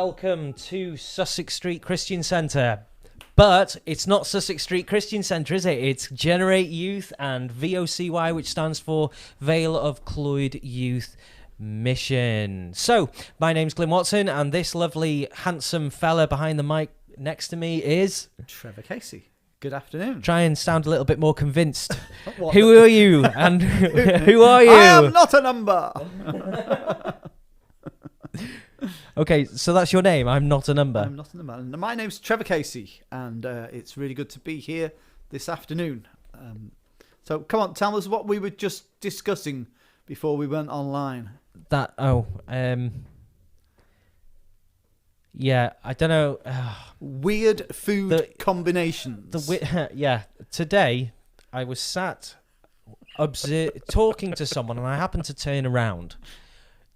welcome to Sussex Street Christian Centre. But it's not Sussex Street Christian Centre, is it? It's Generate Youth and VOCY, which stands for Vale of Clwyd Youth Mission. So, my name's Glyn Watson, and this lovely, handsome fella behind the mic next to me is... Trevor Casey. Good afternoon. Try and sound a little bit more convinced. Who are you? And who are you? I am not a number. Okay, so that's your name. I'm not a number. I'm not a number. And my name's Trevor Casey, and it's really good to be here this afternoon. So come on, tell us what we were just discussing before we went online. Yeah, I don't know. Weird food combinations. Yeah, today I was sat talking to someone, and I happened to turn around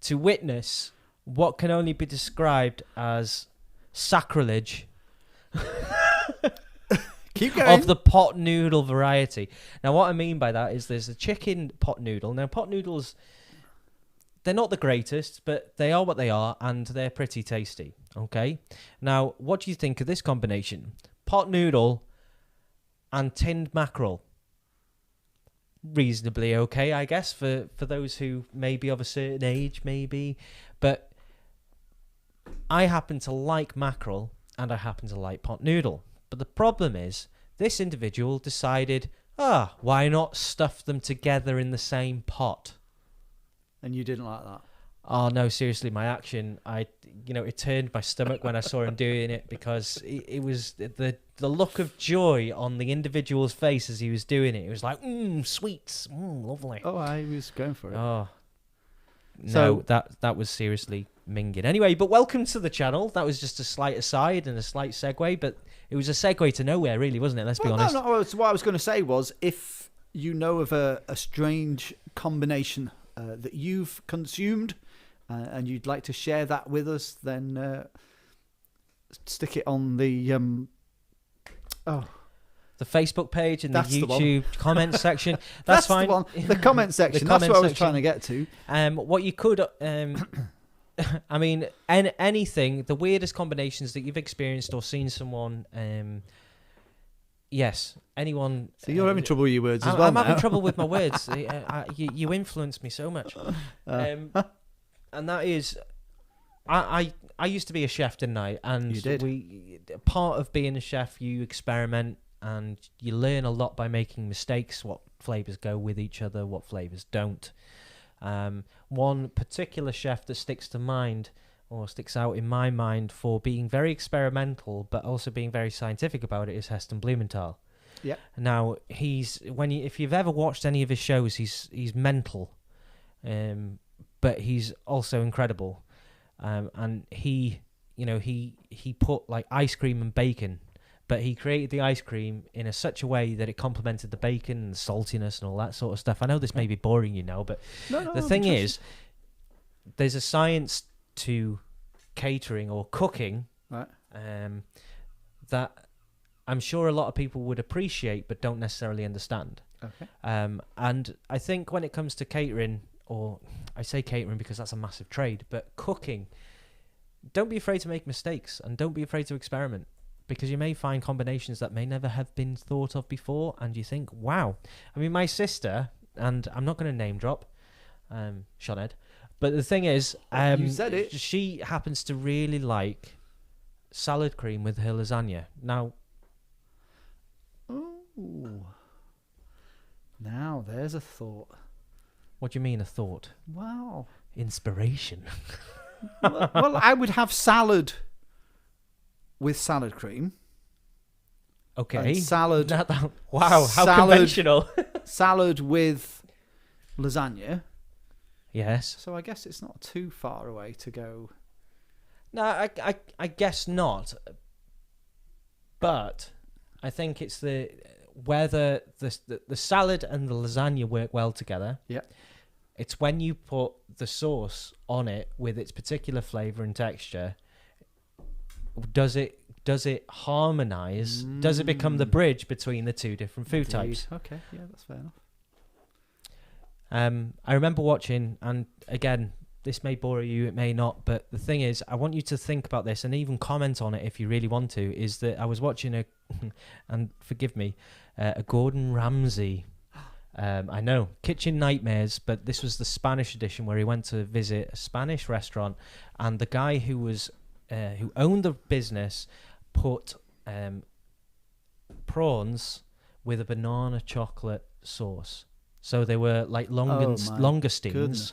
to witness what can only be described as sacrilege. Keep going. Of the pot noodle variety. Now, what I mean by that is there's a chicken pot noodle. Now, pot noodles, they're not the greatest, but they are what they are, and they're pretty tasty. Okay? Now, what do you think of this combination? Pot noodle and tinned mackerel. Reasonably okay, I guess, for those who may be of a certain age, maybe. But I happen to like mackerel, and I happen to like pot noodle. But the problem is, this individual decided, why not stuff them together in the same pot? And you didn't like that? Oh, no, seriously, my action, it turned my stomach when I saw him doing it, because it was the look of joy on the individual's face as he was doing it. It was like, sweets, lovely. Oh, I was going for it. Oh, no, that was seriously minging. Anyway, but welcome to the channel. That was just a slight aside and a slight segue, but it was a segue to nowhere, really, wasn't it? Let's be honest. No, what I was going to say was, if you know of a strange combination that you've consumed, and you'd like to share that with us, then stick it on the Facebook page and the YouTube comment section. That's fine. The one. The comment section. That's what I was trying to get to. What you could, I mean, anything, the weirdest combinations that you've experienced or seen someone. Yes, anyone. So you're having trouble with your words as well. I'm having trouble with my words. You influence me so much. And that is, I used to be a chef, didn't I? And you did. Part of being a chef, you experiment and you learn a lot by making mistakes. What flavors go with each other, what flavors don't. One particular chef that sticks out in my mind for being very experimental, but also being very scientific about it, is Heston Blumenthal. Yeah. Now if you've ever watched any of his shows, he's mental. But he's also incredible, and he put like ice cream and bacon, but he created the ice cream in such a way that it complemented the bacon and the saltiness and all that sort of stuff. I know this may be boring, but the thing is, there's a science to catering or cooking, right? That I'm sure a lot of people would appreciate but don't necessarily understand. Okay. And I think when it comes to catering, or I say catering because that's a massive trade, but cooking, don't be afraid to make mistakes and don't be afraid to experiment, because you may find combinations that may never have been thought of before, and you think, wow. I mean, my sister, and I'm not going to name drop, Sinead, but the thing is, you said it. She happens to really like salad cream with her lasagna. Now, now there's a thought. What do you mean, a thought? Wow. Inspiration. well, I would have salad with salad cream. Okay. And salad. Wow, how conventional. Salad with lasagna. Yes. So I guess it's not too far away to go. No, I guess not. But I think it's whether the salad and the lasagna work well together. Yeah. It's when you put the sauce on it with its particular flavour and texture, does it harmonise? Does it become the bridge between the two different food types? Okay, yeah, that's fair enough. I remember watching, and again, this may bore you, it may not, but the thing is, I want you to think about this and even comment on it if you really want to. Is that I was watching and forgive me, a Gordon Ramsay. I know, Kitchen Nightmares, but this was the Spanish edition where he went to visit a Spanish restaurant, and the guy who owned the business put prawns with a banana chocolate sauce. So they were like langoustines,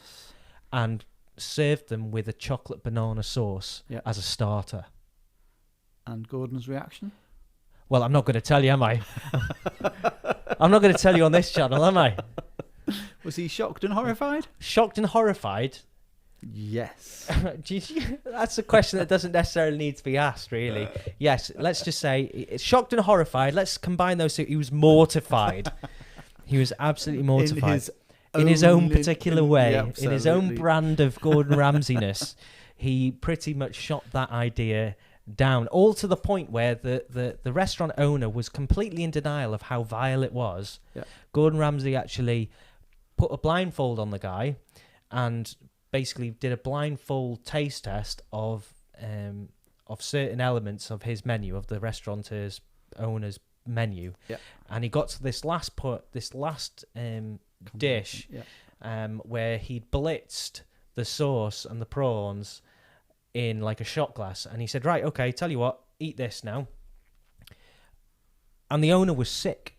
and served them with a chocolate banana sauce as a starter. And Gordon's reaction? Well, I'm not going to tell you, am I? I'm not going to tell you on this channel, am I? Was he shocked and horrified? Shocked and horrified? Yes. That's a question that doesn't necessarily need to be asked, really. Yes, let's just say it's shocked and horrified. Let's combine those two. He was mortified. He was absolutely mortified. In his own particular way, in his own brand of Gordon Ramsay-ness, he pretty much shot that idea down, all to the point where the restaurant owner was completely in denial of how vile it was. Yeah. Gordon Ramsay actually put a blindfold on the guy and basically did a blindfold taste test of certain elements of his menu, of the restaurateur's owner's menu, and he got to this last dish, where he'd blitzed the sauce and the prawns in like a shot glass, and he said, right, okay, tell you what, eat this now. And the owner was sick.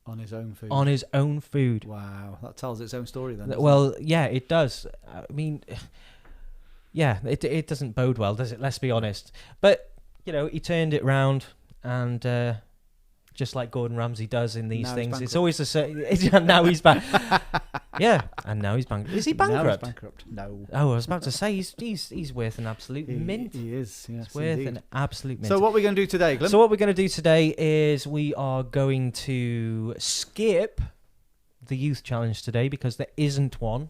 On his own food. On his own food. Wow, that tells its own story then. Well, yeah, it does. I mean, yeah, it doesn't bode well, does it? Let's be honest. But, you know, he turned it round, and just like Gordon Ramsay does in these things, it's always a certain... Now he's back. Yeah, and now he's bankrupt. Is he bankrupt? Now he's bankrupt. No. Oh, I was about to say, he's worth an absolute mint. He is, yes, he's worth an absolute mint. So what are we going to do today, Glyn? So what we're going to do today is we are going to skip the youth challenge today because there isn't one.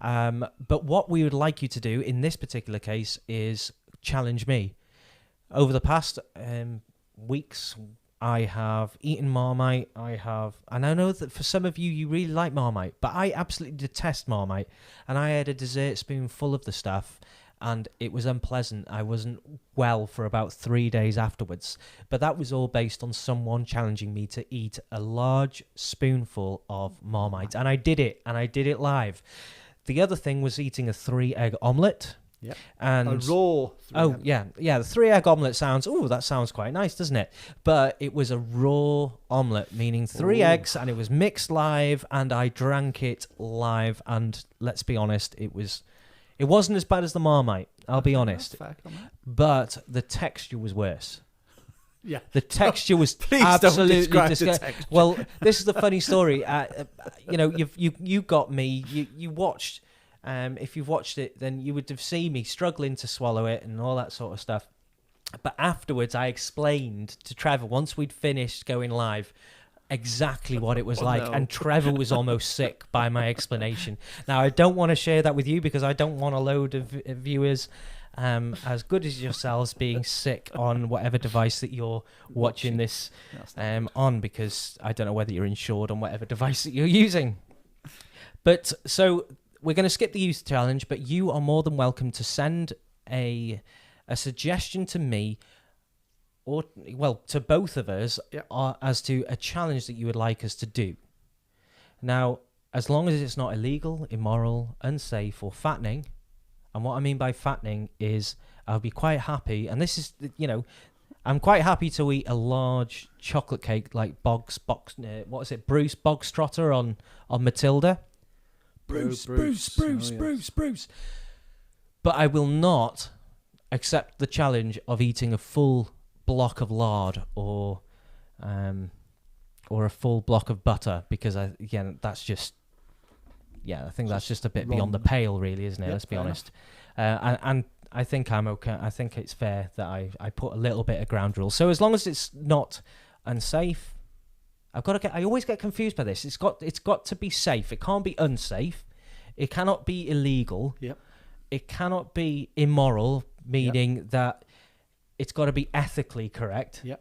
But what we would like you to do in this particular case is challenge me. Over the past weeks, I have eaten Marmite. And I know that for some of you, you really like Marmite, but I absolutely detest Marmite. And I had a dessert spoon full of the stuff, and it was unpleasant. I wasn't well for about 3 days afterwards. But that was all based on someone challenging me to eat a large spoonful of Marmite. And I did it, live. The other thing was eating a 3-egg omelette. Yep. And a raw. The 3-egg omelette sounds. Oh, that sounds quite nice, doesn't it? But it was a raw omelette, meaning 3 eggs, and it was mixed live, and I drank it live. And let's be honest, it wasn't as bad as the Marmite. I'll be honest, but the texture was worse. Yeah, the texture was absolutely disgusting. Well, this is the funny story. You know, you got me. You watched. If you've watched it, then you would have seen me struggling to swallow it and all that sort of stuff. But afterwards, I explained to Trevor, once we'd finished going live, exactly what it was like. No. And Trevor was almost sick by my explanation. Now, I don't want to share that with you because I don't want a load of viewers as good as yourselves being sick on whatever device that you're watching this on, because I don't know whether you're insured on whatever device that you're using. But so... we're going to skip the youth challenge, but you are more than welcome to send a suggestion to me, or to both of us, as to a challenge that you would like us to do. Now, as long as it's not illegal, immoral, unsafe, or fattening, and what I mean by fattening is I'll be quite happy, and this is, you know, I'm quite happy to eat a large chocolate cake like Bruce Bogstrotter on Matilda. Bruce. But I will not accept the challenge of eating a full block of lard or a full block of butter, because I think that's just a bit beyond the pale, really, isn't it? Let's be honest. And I think I'm okay. I think it's fair that I put a little bit of ground rule. So as long as it's not unsafe. I always get confused by this. It's got to be safe. It can't be unsafe. It cannot be illegal. Yep. It cannot be immoral, meaning that it's got to be ethically correct. Yep.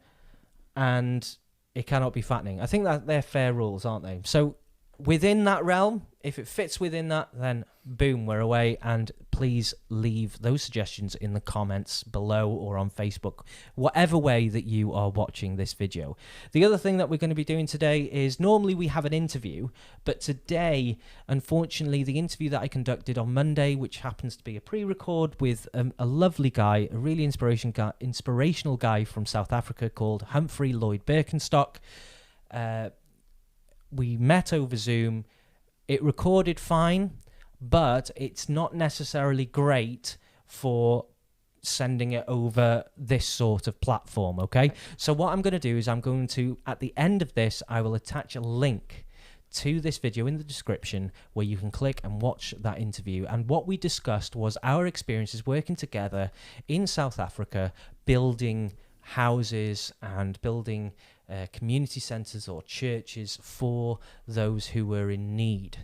And it cannot be fattening. I think that they're fair rules, aren't they? So within that realm, if it fits within that, then boom, we're away. And please leave those suggestions in the comments below or on Facebook, whatever way that you are watching this video. The other thing that we're going to be doing today is, normally we have an interview, but today, unfortunately, the interview that I conducted on Monday, which happens to be a pre-record with a lovely guy, a really inspirational guy from South Africa called Humphrey Lloyd Birkenstock. We met over Zoom. It recorded fine, but it's not necessarily great for sending it over this sort of platform, okay? So what I'm going to do is I'm going to, at the end of this, I will attach a link to this video in the description where you can click and watch that interview. And what we discussed was our experiences working together in South Africa, building houses and building community centres or churches for those who were in need.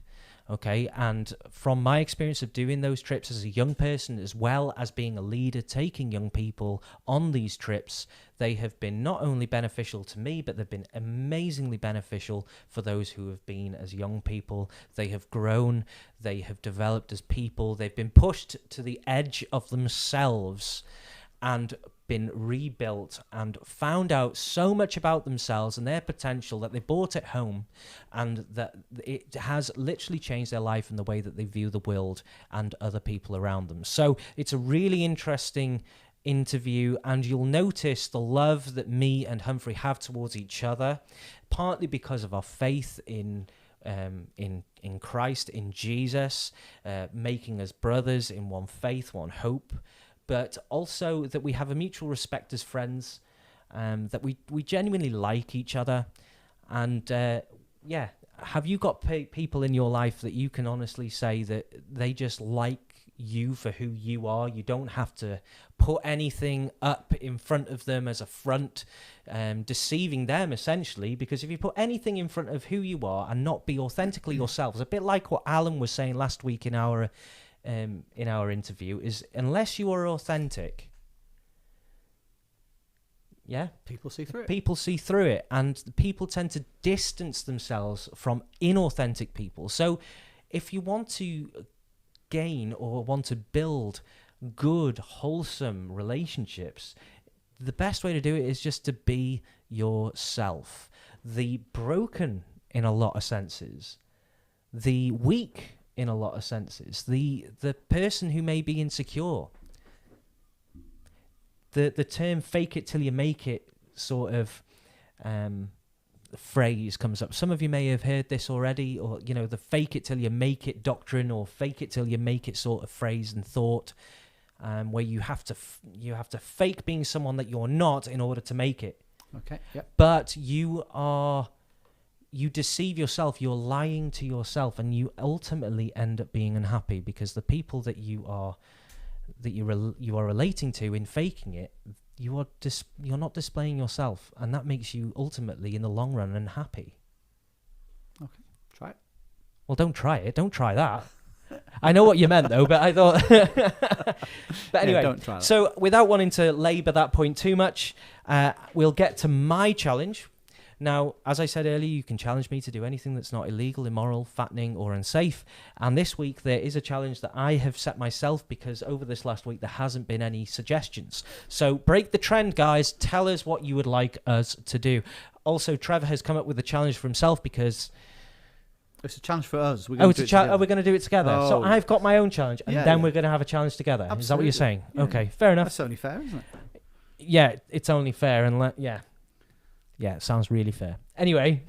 Okay, and from my experience of doing those trips as a young person, as well as being a leader, taking young people on these trips, they have been not only beneficial to me, but they've been amazingly beneficial for those who have been as young people. They have grown, they have developed as people, they've been pushed to the edge of themselves and been rebuilt and found out so much about themselves and their potential that they brought it home, and that it has literally changed their life and the way that they view the world and other people around them. So it's a really interesting interview, and you'll notice the love that me and Humphrey have towards each other, partly because of our faith in Christ, in Jesus, making us brothers in one faith, one hope, but also that we have a mutual respect as friends, that we genuinely like each other. And have you got people in your life that you can honestly say that they just like you for who you are? You don't have to put anything up in front of them as a front, deceiving them essentially, because if you put anything in front of who you are and not be authentically yourself, it's a bit like what Alan was saying last week in our interview, is unless you are authentic, people see through it. People see through it, and people tend to distance themselves from inauthentic people. So if you want to gain or want to build good, wholesome relationships, the best way to do it is just to be yourself. The broken in a lot of senses, the weak in a lot of senses, the person who may be insecure. The term "fake it till you make it" sort of phrase comes up. Some of you may have heard this already, or the "fake it till you make it" doctrine, or "fake it till you make it" sort of phrase and thought, where you have to fake being someone that you're not in order to make it. Okay. Yep. But you deceive yourself, you're lying to yourself, and you ultimately end up being unhappy, because the people that you are relating to in faking it, you're not displaying yourself, and that makes you ultimately in the long run unhappy. Okay, try it. Well, don't try it. Don't try that. I know what you meant though, but I thought but anyway, don't try that. So without wanting to labor that point too much, we'll get to my challenge. Now, as I said earlier, you can challenge me to do anything that's not illegal, immoral, fattening, or unsafe. And this week, there is a challenge that I have set myself, because over this last week, there hasn't been any suggestions. So break the trend, guys. Tell us what you would like us to do. Also, Trevor has come up with a challenge for himself, because it's a challenge for us. we're going to do it together. Oh. So I've got my own challenge, and then we're going to have a challenge together. Absolutely. Is that what you're saying? Yeah. Okay, fair enough. That's only fair, isn't it? Yeah, it's only fair, and yeah, it sounds really fair. Anyway,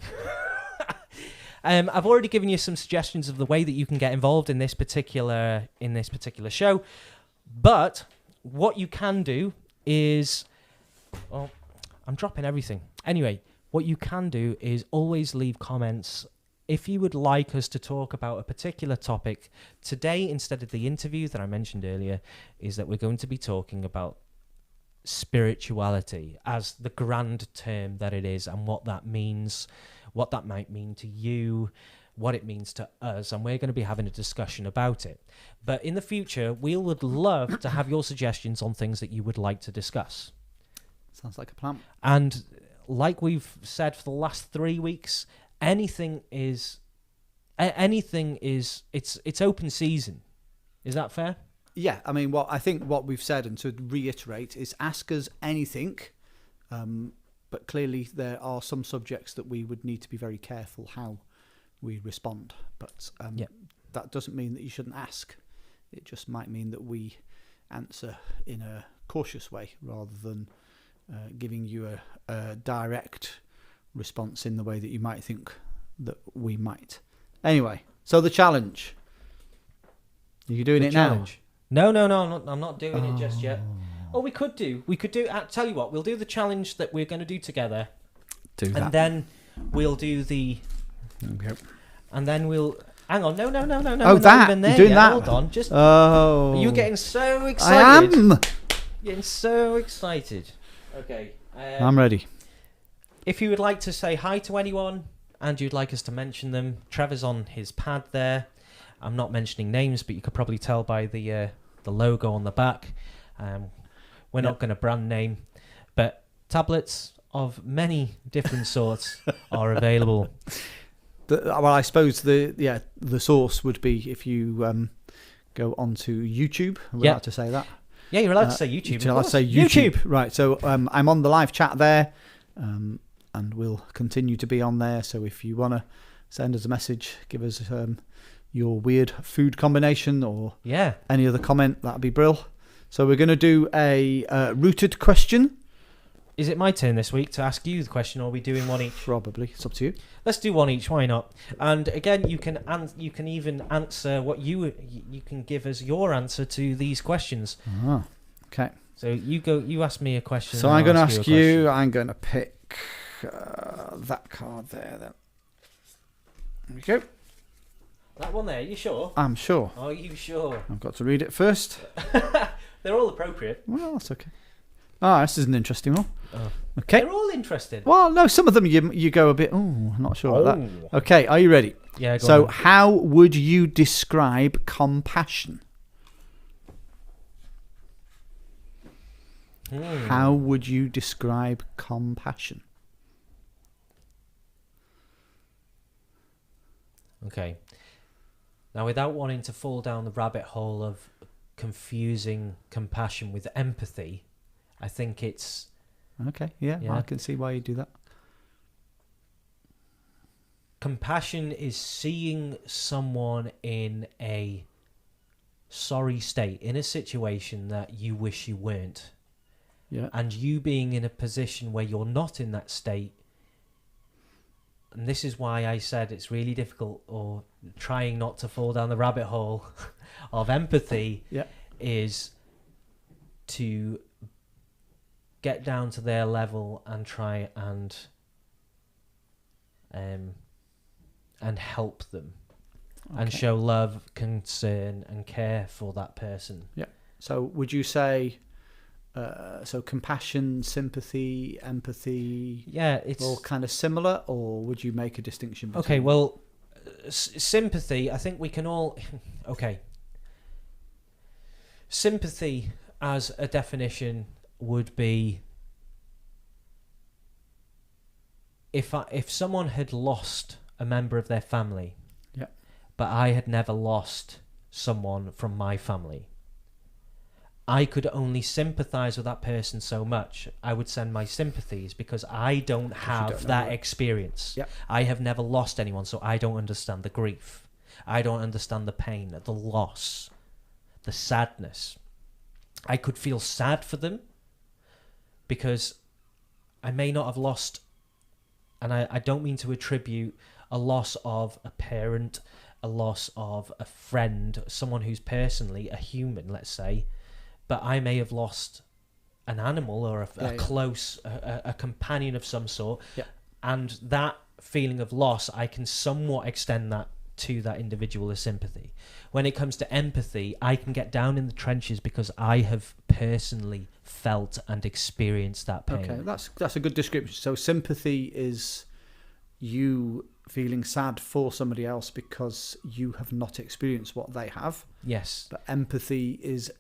I've already given you some suggestions of the way that you can get involved in this particular show. But what you can do is, I'm dropping everything. Anyway, what you can do is always leave comments if you would like us to talk about a particular topic. Today, instead of the interview that I mentioned earlier, is that we're going to be talking about spirituality as the grand term that it is, and what that means, what that might mean to you, what it means to us, and we're going to be having a discussion about it. But in the future, we would love to have your suggestions on things that you would like to discuss. Sounds like a plan. And like we've said for the last 3 weeks, anything is anything is it's open season. Is that fair? Yeah, I mean, what we've said, and to reiterate, is ask us anything. But clearly, there are some subjects that we would need to be very careful how we respond. But that doesn't mean that you shouldn't ask. It just might mean that we answer in a cautious way rather than giving you a direct response in the way that you might think that we might. Anyway, so the challenge. Are you doing it challenge. Now? No, I'm not doing it just yet. Oh, we could do. I'll tell you what, we'll do the challenge that we're going to do together. And then we'll do the... Okay. And then we'll... Hang on, no. Oh, we're that? not even there You're doing yet. that? Hold on, just... Oh. You're getting so excited. I am. Getting so excited. Okay. I'm ready. If you would like to say hi to anyone and you'd like us to mention them, Trevor's on his pad there. I'm not mentioning names, but you could probably tell by the logo on the back. We're not going to brand name, but tablets of many different sorts are available. Well, I suppose the source would be if you go onto YouTube. We're allowed to say that. Yeah, you're allowed to say YouTube. You're allowed to say YouTube. Right, so I'm on the live chat there, and we'll continue to be on there. So if you want to send us a message, give us your weird food combination or any other comment, that'd be brill. So we're going to do a rooted question. Is it my turn this week to ask you the question, or are we doing one each? Probably. It's up to you. Let's do one each. Why not? And again, you can even answer what you can give us your answer to these questions. Okay. So you ask me a question. So I'm going to ask you. I'm going to pick that card there. Then. There we go. That one there. You sure? I'm sure. Are you sure? I've got to read it first. They're all appropriate. Well, that's okay. This is an interesting one. Oh. Okay. They're all interesting. Well, no, some of them you go a bit, I'm not sure about that. Okay, are you ready? Yeah, go So, on. how would you describe compassion? How would you describe compassion? Okay. Now, without wanting to fall down the rabbit hole of confusing compassion with empathy, I think it's... Okay, yeah, I can see why you do that. Compassion is seeing someone in a sorry state, in a situation that you wish you weren't. Yeah. And you being in a position where you're not in that state. And this is why I said it's really difficult, or trying not to fall down the rabbit hole of empathy, is to get down to their level and try and help them, and show love, concern, and care for that person. Yeah. So would you say, so compassion, sympathy, empathy, it's all kind of similar, or would you make a distinction between? Okay, well, sympathy, I think we can all... Okay. Sympathy, as a definition, would be if someone had lost a member of their family, but I had never lost someone from my family, I could only sympathise with that person so much. I would send my sympathies because I don't have that experience. Yep. I have never lost anyone, so I don't understand the grief. I don't understand the pain, the loss, the sadness. I could feel sad for them because I may not have lost, and I don't mean to attribute a loss of a parent, a loss of a friend, someone who's personally a human, let's say, but I may have lost an animal or a close, a companion of some sort. Yeah. And that feeling of loss, I can somewhat extend that to that individual as sympathy. When it comes to empathy, I can get down in the trenches because I have personally felt and experienced that pain. Okay, that's a good description. So sympathy is you feeling sad for somebody else because you have not experienced what they have. Yes. But empathy is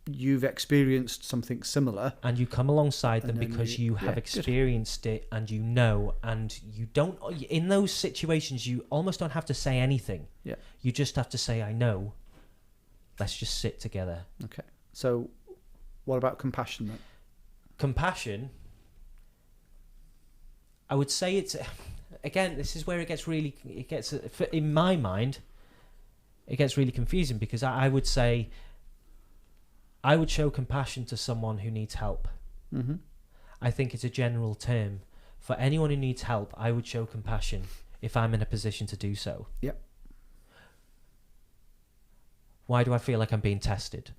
you've experienced something similar, and you come alongside them And then because you- you have yeah, experienced it, and you know, and you don't. In those situations, you almost don't have to say anything. Yeah. You just have to say, "I know." Let's just sit together. Okay. So, what about compassion then? Compassion. I would say it's, again, this is where it gets in my mind, it gets really confusing, because I would say I would show compassion to someone who needs help. Mm-hmm. I think it's a general term. For anyone who needs help, I would show compassion if I'm in a position to do so. Yep. Why do I feel like I'm being tested?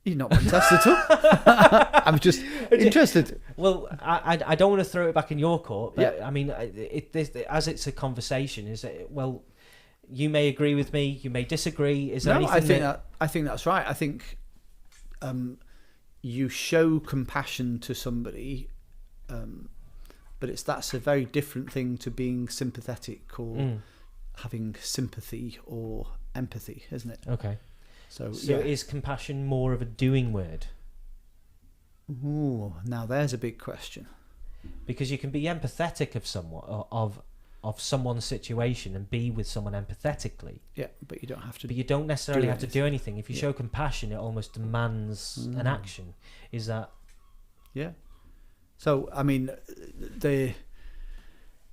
You're not being tested at all. I'm just interested. Well, I don't want to throw it back in your court, but Yeah. I mean, as it's a conversation, is it, well, you may agree with me, you may disagree. Is there No, anything I think that's right. I think you show compassion to somebody, but that's a very different thing to being sympathetic or having sympathy or empathy, isn't it? Okay. So So yeah. is compassion more of a doing word? Ooh, now there's a big question. Because you can be empathetic of someone, of someone's situation, and be with someone empathetically. Yeah, but you don't have to. But you don't necessarily have to do anything. anything. If you Yeah. show compassion, it almost demands an action. Is that? Yeah. So I mean,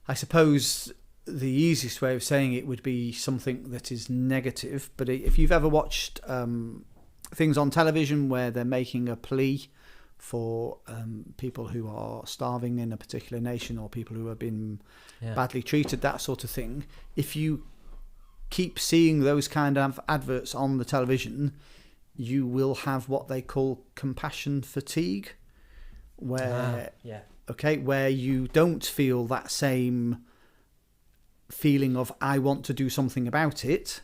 I suppose the easiest way of saying it would be something that is negative. But if you've ever watched things on television where they're making a plea for people who are starving in a particular nation, or people who have been badly treated, that sort of thing, if you keep seeing those kind of adverts on the television, you will have what they call compassion fatigue, where where you don't feel that same feeling of I want to do something about it.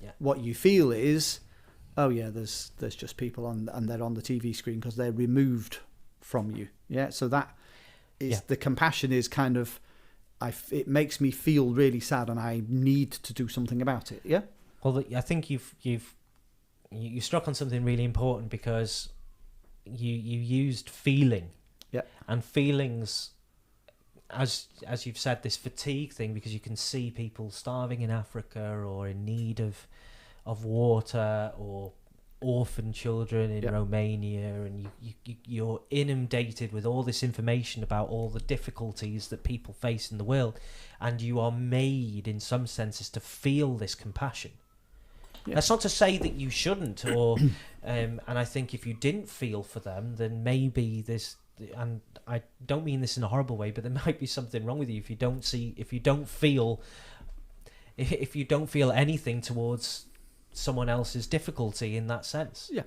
Yeah. What you feel is, oh yeah, there's just people on, and they're on the TV screen because they're removed from you. Yeah, so that is the compassion is kind of, it makes me feel really sad, and I need to do something about it. Yeah. Well, I think you struck on something really important, because you used feeling. Yeah. And feelings, as you've said, this fatigue thing, because you can see people starving in Africa, or in need of water, or orphan children in Romania, and you're inundated with all this information about all the difficulties that people face in the world, and you are made in some senses to feel this compassion. That's not to say that you shouldn't, or and I think if you didn't feel for them, then maybe this, and I don't mean this in a horrible way, but there might be something wrong with you if you don't feel anything towards someone else's difficulty in that sense. Yeah.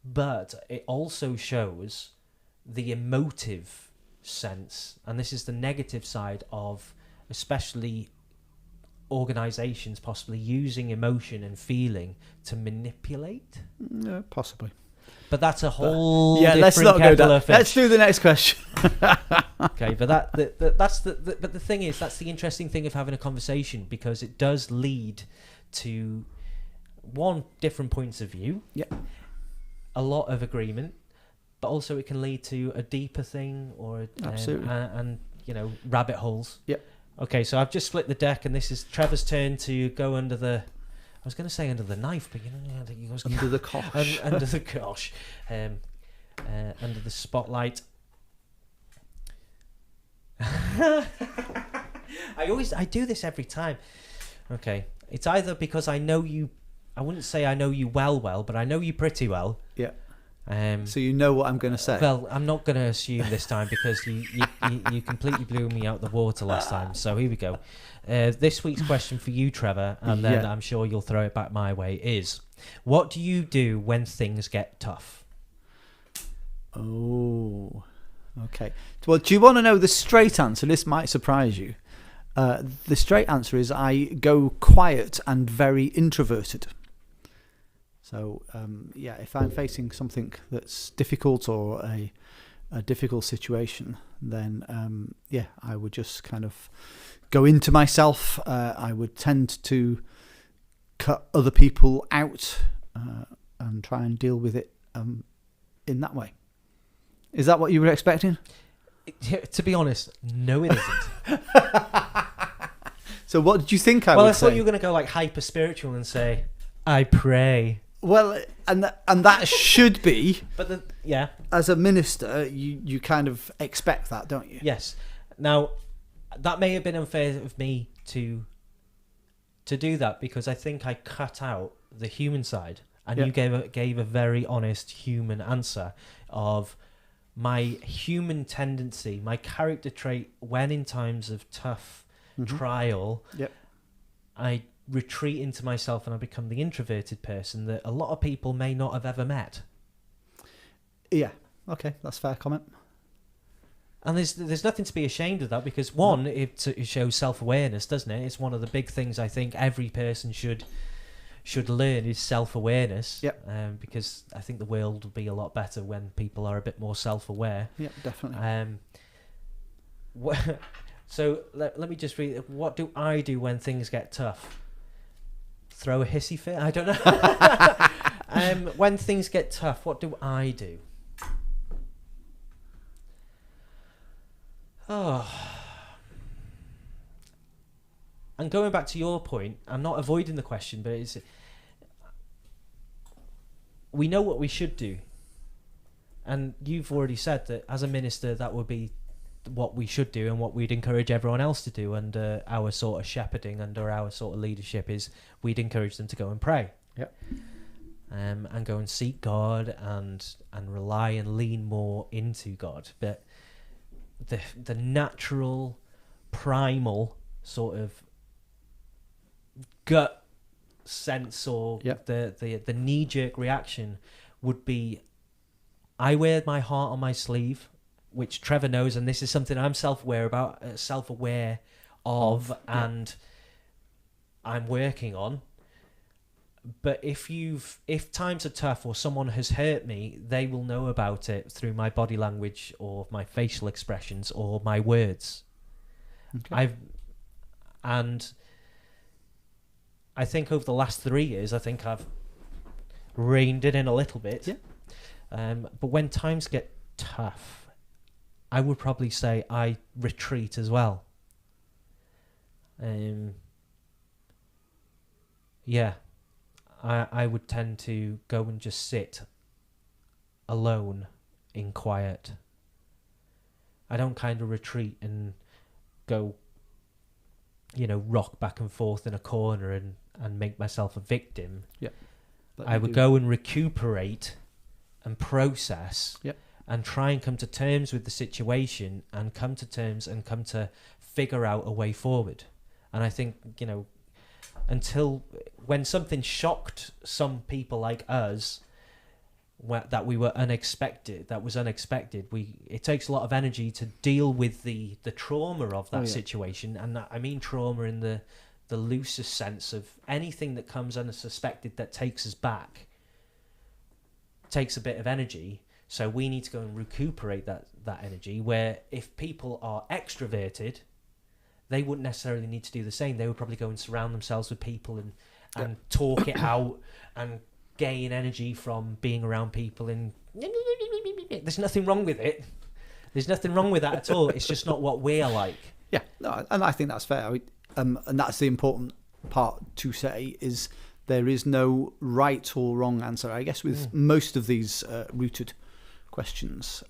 But it also shows the emotive sense, and this is the negative side of especially organisations possibly using emotion and feeling to manipulate. Possibly. But that's a whole let's not go down. Fish. Let's do the next question. Okay, but that's but the thing is, that's the interesting thing of having a conversation, because it does lead to different points of view, a lot of agreement, but also it can lead to a deeper thing, or Absolutely. And rabbit holes. Yep. Okay, so I've just split the deck, and this is Trevor's turn to go under the. I was going to say under the knife, but he goes Under the cosh. under the cosh, under the spotlight. I do this every time. Okay, it's either because I know you. I wouldn't say I know you well, but I know you pretty well. Yeah. So you know what I'm going to say. Well, I'm not going to assume this time, because you completely blew me out the water last time. So here we go. This week's question for you, Trevor, and then I'm sure you'll throw it back my way, is: what do you do when things get tough? Oh, okay. Well, do you want to know the straight answer? This might surprise you. The straight answer is I go quiet and very introverted. So, if I'm facing something that's difficult, or a difficult situation, then, I would just kind of go into myself. I would tend to cut other people out and try and deal with it in that way. Is that what you were expecting? To be honest, no, it isn't. So what did you think I Well, would I thought say? you were going to go like hyper spiritual and say, I pray. Well, and that should be. But yeah. As a minister, you kind of expect that, don't you? Yes. Now, that may have been unfair of me to do that, because I think I cut out the human side, and you gave a very honest human answer of my human tendency, my character trait when in times of tough trial. Yep. I retreat into myself and I become the introverted person that a lot of people may not have ever met. Yeah. Okay, that's a fair comment. And there's nothing to be ashamed of that, because one, it shows self-awareness, doesn't it? It's one of the big things I think every person should learn is self-awareness. Yep. Because I think the world will be a lot better when people are a bit more self-aware. Yep, definitely. So let me just read. What do I do when things get tough? Throw a hissy fit? I don't know. When things get tough, what do I do? Oh. And going back to your point, I'm not avoiding the question, but it's, we know what we should do. And you've already said that as a minister, that would be what we should do and what we'd encourage everyone else to do under our sort of shepherding, under our sort of leadership, is we'd encourage them to go and pray. Yep. And go and seek God and rely and lean more into God. But the natural, primal sort of gut sense, or the knee-jerk reaction would be, I wear my heart on my sleeve, which Trevor knows, and this is something I'm self-aware of, and I'm working on. But if times are tough or someone has hurt me, they will know about it through my body language or my facial expressions or my words. Okay. I think over the last 3 years, I think I've reined it in a little bit. Yeah. But when times get tough, I would probably say I retreat as well. I would tend to go and just sit alone in quiet. I don't kind of retreat and go, rock back and forth in a corner and make myself a victim. Yeah. I would go and recuperate and process and try and come to terms with the situation and come to figure out a way forward. And I think, until when something shocked some people like us, that was unexpected, it takes a lot of energy to deal with the trauma of that situation. And I mean trauma in the loosest sense of anything that comes unsuspected that takes us back, takes a bit of energy. So we need to go and recuperate that energy, where if people are extroverted, they wouldn't necessarily need to do the same. They would probably go and surround themselves with people and talk it out and gain energy from being around people. And there's nothing wrong with it. There's nothing wrong with that at all. It's just not what we're like. Yeah, no, and I think that's fair. And that's the important part to say, is there is no right or wrong answer. I guess with most of these rooted questions,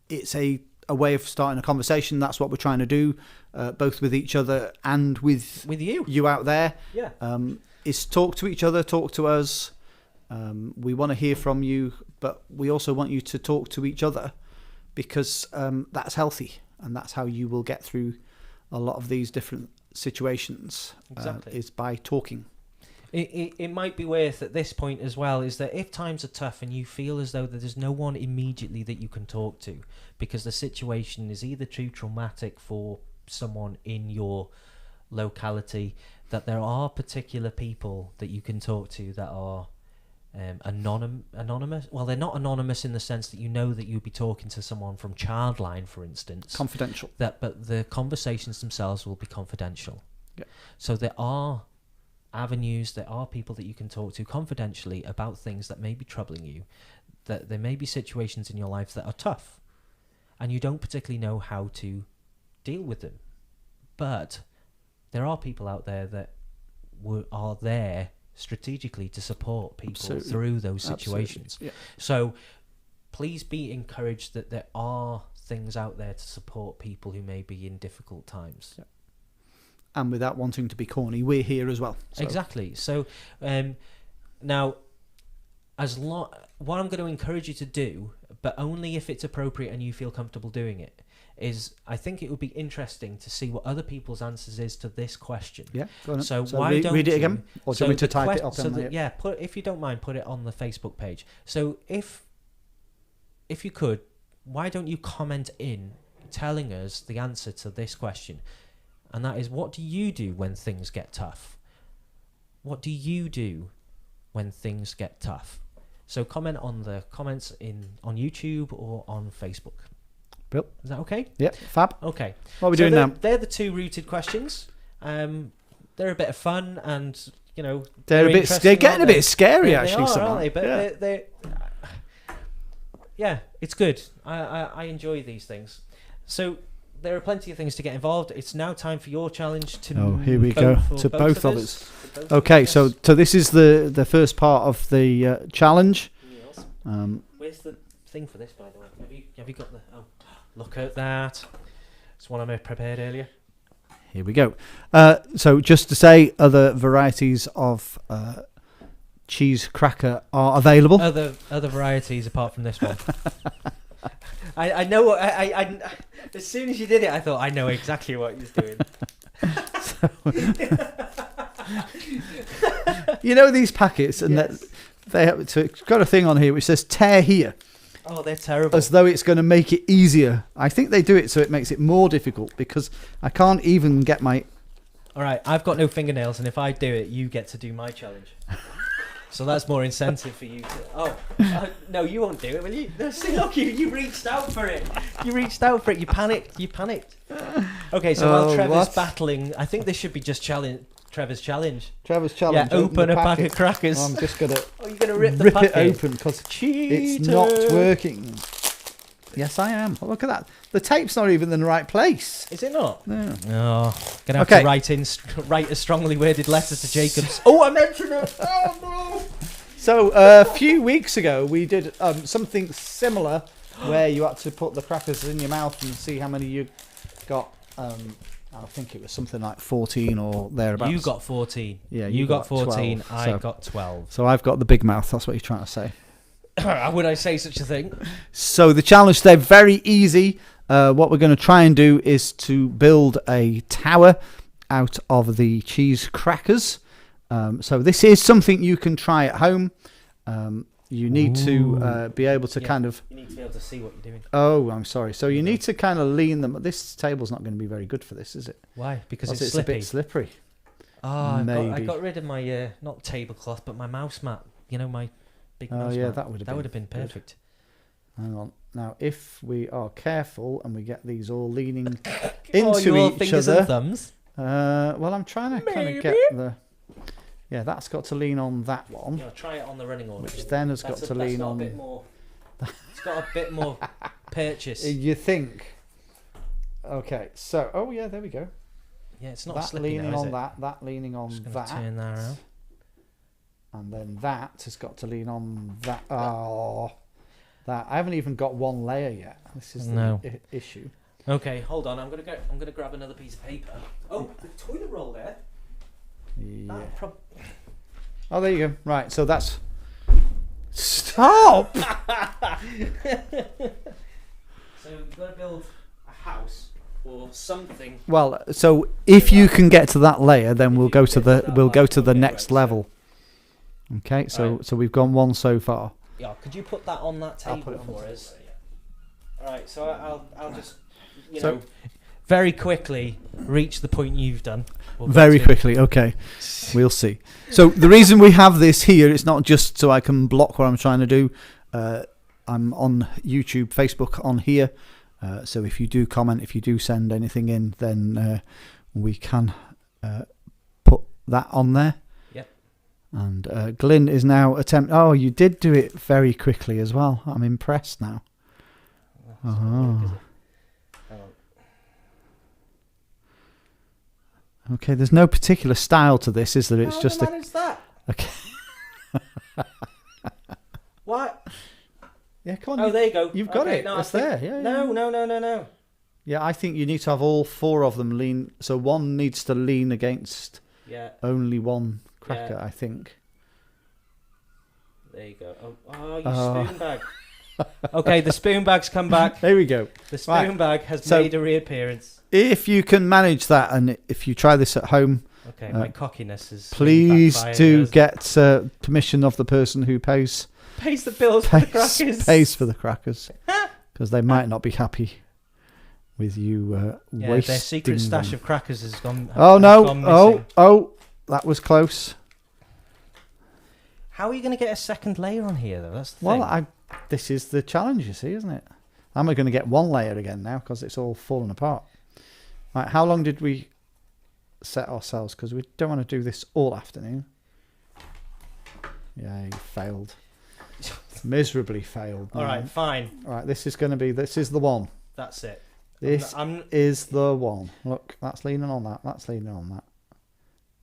it's a way of starting a conversation. That's what we're trying to do, both with each other and with you out there. Yeah. Is talk to each other, talk to us. We want to hear from you, but we also want you to talk to each other, because that's healthy, and that's how you will get through a lot of these different situations. Exactly. Is by talking. It might be worth at this point as well, is that if times are tough and you feel as though that there's no one immediately that you can talk to, because the situation is either too traumatic for someone in your locality, that there are particular people that you can talk to that are anonymous. Well, they're not anonymous in the sense that that you'd be talking to someone from Childline, for instance. Confidential. But the conversations themselves will be confidential. Yeah. So there are avenues, there are people that you can talk to confidentially about things that may be troubling you, that there may be situations in your life that are tough, and you don't particularly know how to deal with them. But there are people out there that are there strategically to support people through those situations. Yeah. So please be encouraged that there are things out there to support people who may be in difficult times. Yeah. And without wanting to be corny, we're here as well. So. Exactly. So now, what I'm going to encourage you to do, but only if it's appropriate and you feel comfortable doing it, is I think it would be interesting to see what other people's answers is to this question. Yeah, go on. So why don't read it you, again, or do you want me to type it up? Yeah, if you don't mind, put it on the Facebook page. So if you could, why don't you comment in telling us the answer to this question? And that is, what do you do when things get tough? What do you do when things get tough? So comment on the comments on YouTube or on Facebook. Bill. Is that okay? Yeah, fab. Okay. What are we doing now? They're the two rooted questions. They're a bit of fun, and they're getting a bit scary, actually. They are, aren't they? But yeah, it's good. I enjoy these things. So there are plenty of things to get involved. It's now time for your challenge to. Oh, here we go. To both of us. Okay, so this is the first part of the challenge. Yes. Where's the thing for this, by the way? Have you got the? Oh, look at that. It's one I prepared earlier. Here we go. So just to say, other varieties of cheese cracker are available. Other varieties apart from this one. I know. I as soon as you did it, I thought I know exactly what he's doing. You know these packets, and yes. It's got a thing on here which says "tear here." Oh, they're terrible. As though it's going to make it easier. I think they do it so it makes it more difficult, because I can't even get my... All right, I've got no fingernails, and if I do it, you get to do my challenge. So that's more incentive for you to... no, you won't do it, will you? See, look, you reached out for it. You reached out for it. You panicked. Okay, so while Trevor's battling... I think this should be just Trevor's challenge. Yeah, open a pack of crackers. I'm just going to... Oh, you're going to rip the packet? It open, because it's not working. Yes, I am. Oh, look at that. The tape's not even in the right place. Is it not? No. Oh, going to have to write a strongly worded letter to Jacobs. Oh, I mentioned it. Oh, no. So, a few weeks ago, we did something similar where you had to put the crackers in your mouth and see how many you got. I think it was something like 14 or thereabouts. You got 14. Yeah, you got 14. 12, I got 12. So I've got the big mouth. That's what you're trying to say. Would I say such a thing? So the challenge today, very easy. What we're going to try and do is to build a tower out of the cheese crackers. So this is something you can try at home. You need to be able to kind of... You need to be able to see what you're doing. Oh, I'm sorry. So you need to kind of lean them. This table's not going to be very good for this, is it? Why? Because it's a bit slippery. Oh, I got rid of my, not tablecloth, but my mouse mat. You know, my big mouse mat. That would have been perfect. Hang on. Now, if we are careful and we get these all leaning into your each fingers other... and thumbs. Well, I'm trying to kind of get the... Yeah, that's got to lean on that one. Yeah, try it on the running order. Which then has got to lean on... It's got a bit more purchase. You think? Okay, so... Oh, yeah, there we go. Yeah, it's not that slippy leaning now, on is it? that leaning on Just that. Turn that around. And then that has got to lean on that. Oh, that. I haven't even got one layer yet. This is the issue. Okay, hold on. I'm gonna grab another piece of paper. Oh, the toilet roll there. Yeah. Oh, there you go. Right, so that's... Stop! So you've got to build a house or something. Well, so if you can get to that layer, then we'll go to the next level. Okay, so we've gone one so far. Yeah, could you put that on that table for us? All right, so I'll just very quickly reach the point you've done. Very quickly, okay. We'll see. So the reason we have this here, it's not just so I can block what I'm trying to do. I'm on YouTube, Facebook, on here. So if you do comment, if you do send anything in, then we can put that on there. And Glyn is now attempting... Oh, you did do it very quickly as well. I'm impressed now. Okay, there's no particular style to this, is there? It's just How is that? Okay. What? Yeah, come on. Oh, there you go. You've got it. No, it's there. Yeah, No. Yeah, I think you need to have all 4 of them lean. So one needs to lean against only one cracker, I think. There you go. Oh, you spoon bag. Okay, the spoon bag's come back. There we go. The spoon bag has made a reappearance. If you can manage that, and if you try this at home, okay, my cockiness is. Please do get permission of the person who pays the bills for the crackers. Pays for the crackers, because they might not be happy with you wasting their secret stash of crackers has gone. Oh no! Oh, that was close. How are you going to get a second layer on here, though? That's the thing. This is the challenge, you see, isn't it? I'm going to get one layer again now because it's all fallen apart. Right, how long did we set ourselves? Because we don't want to do this all afternoon. Yeah, you failed. Miserably failed. All right, fine. All right, this is the one. That's it. This is the one. Look, that's leaning on that. That's leaning on that.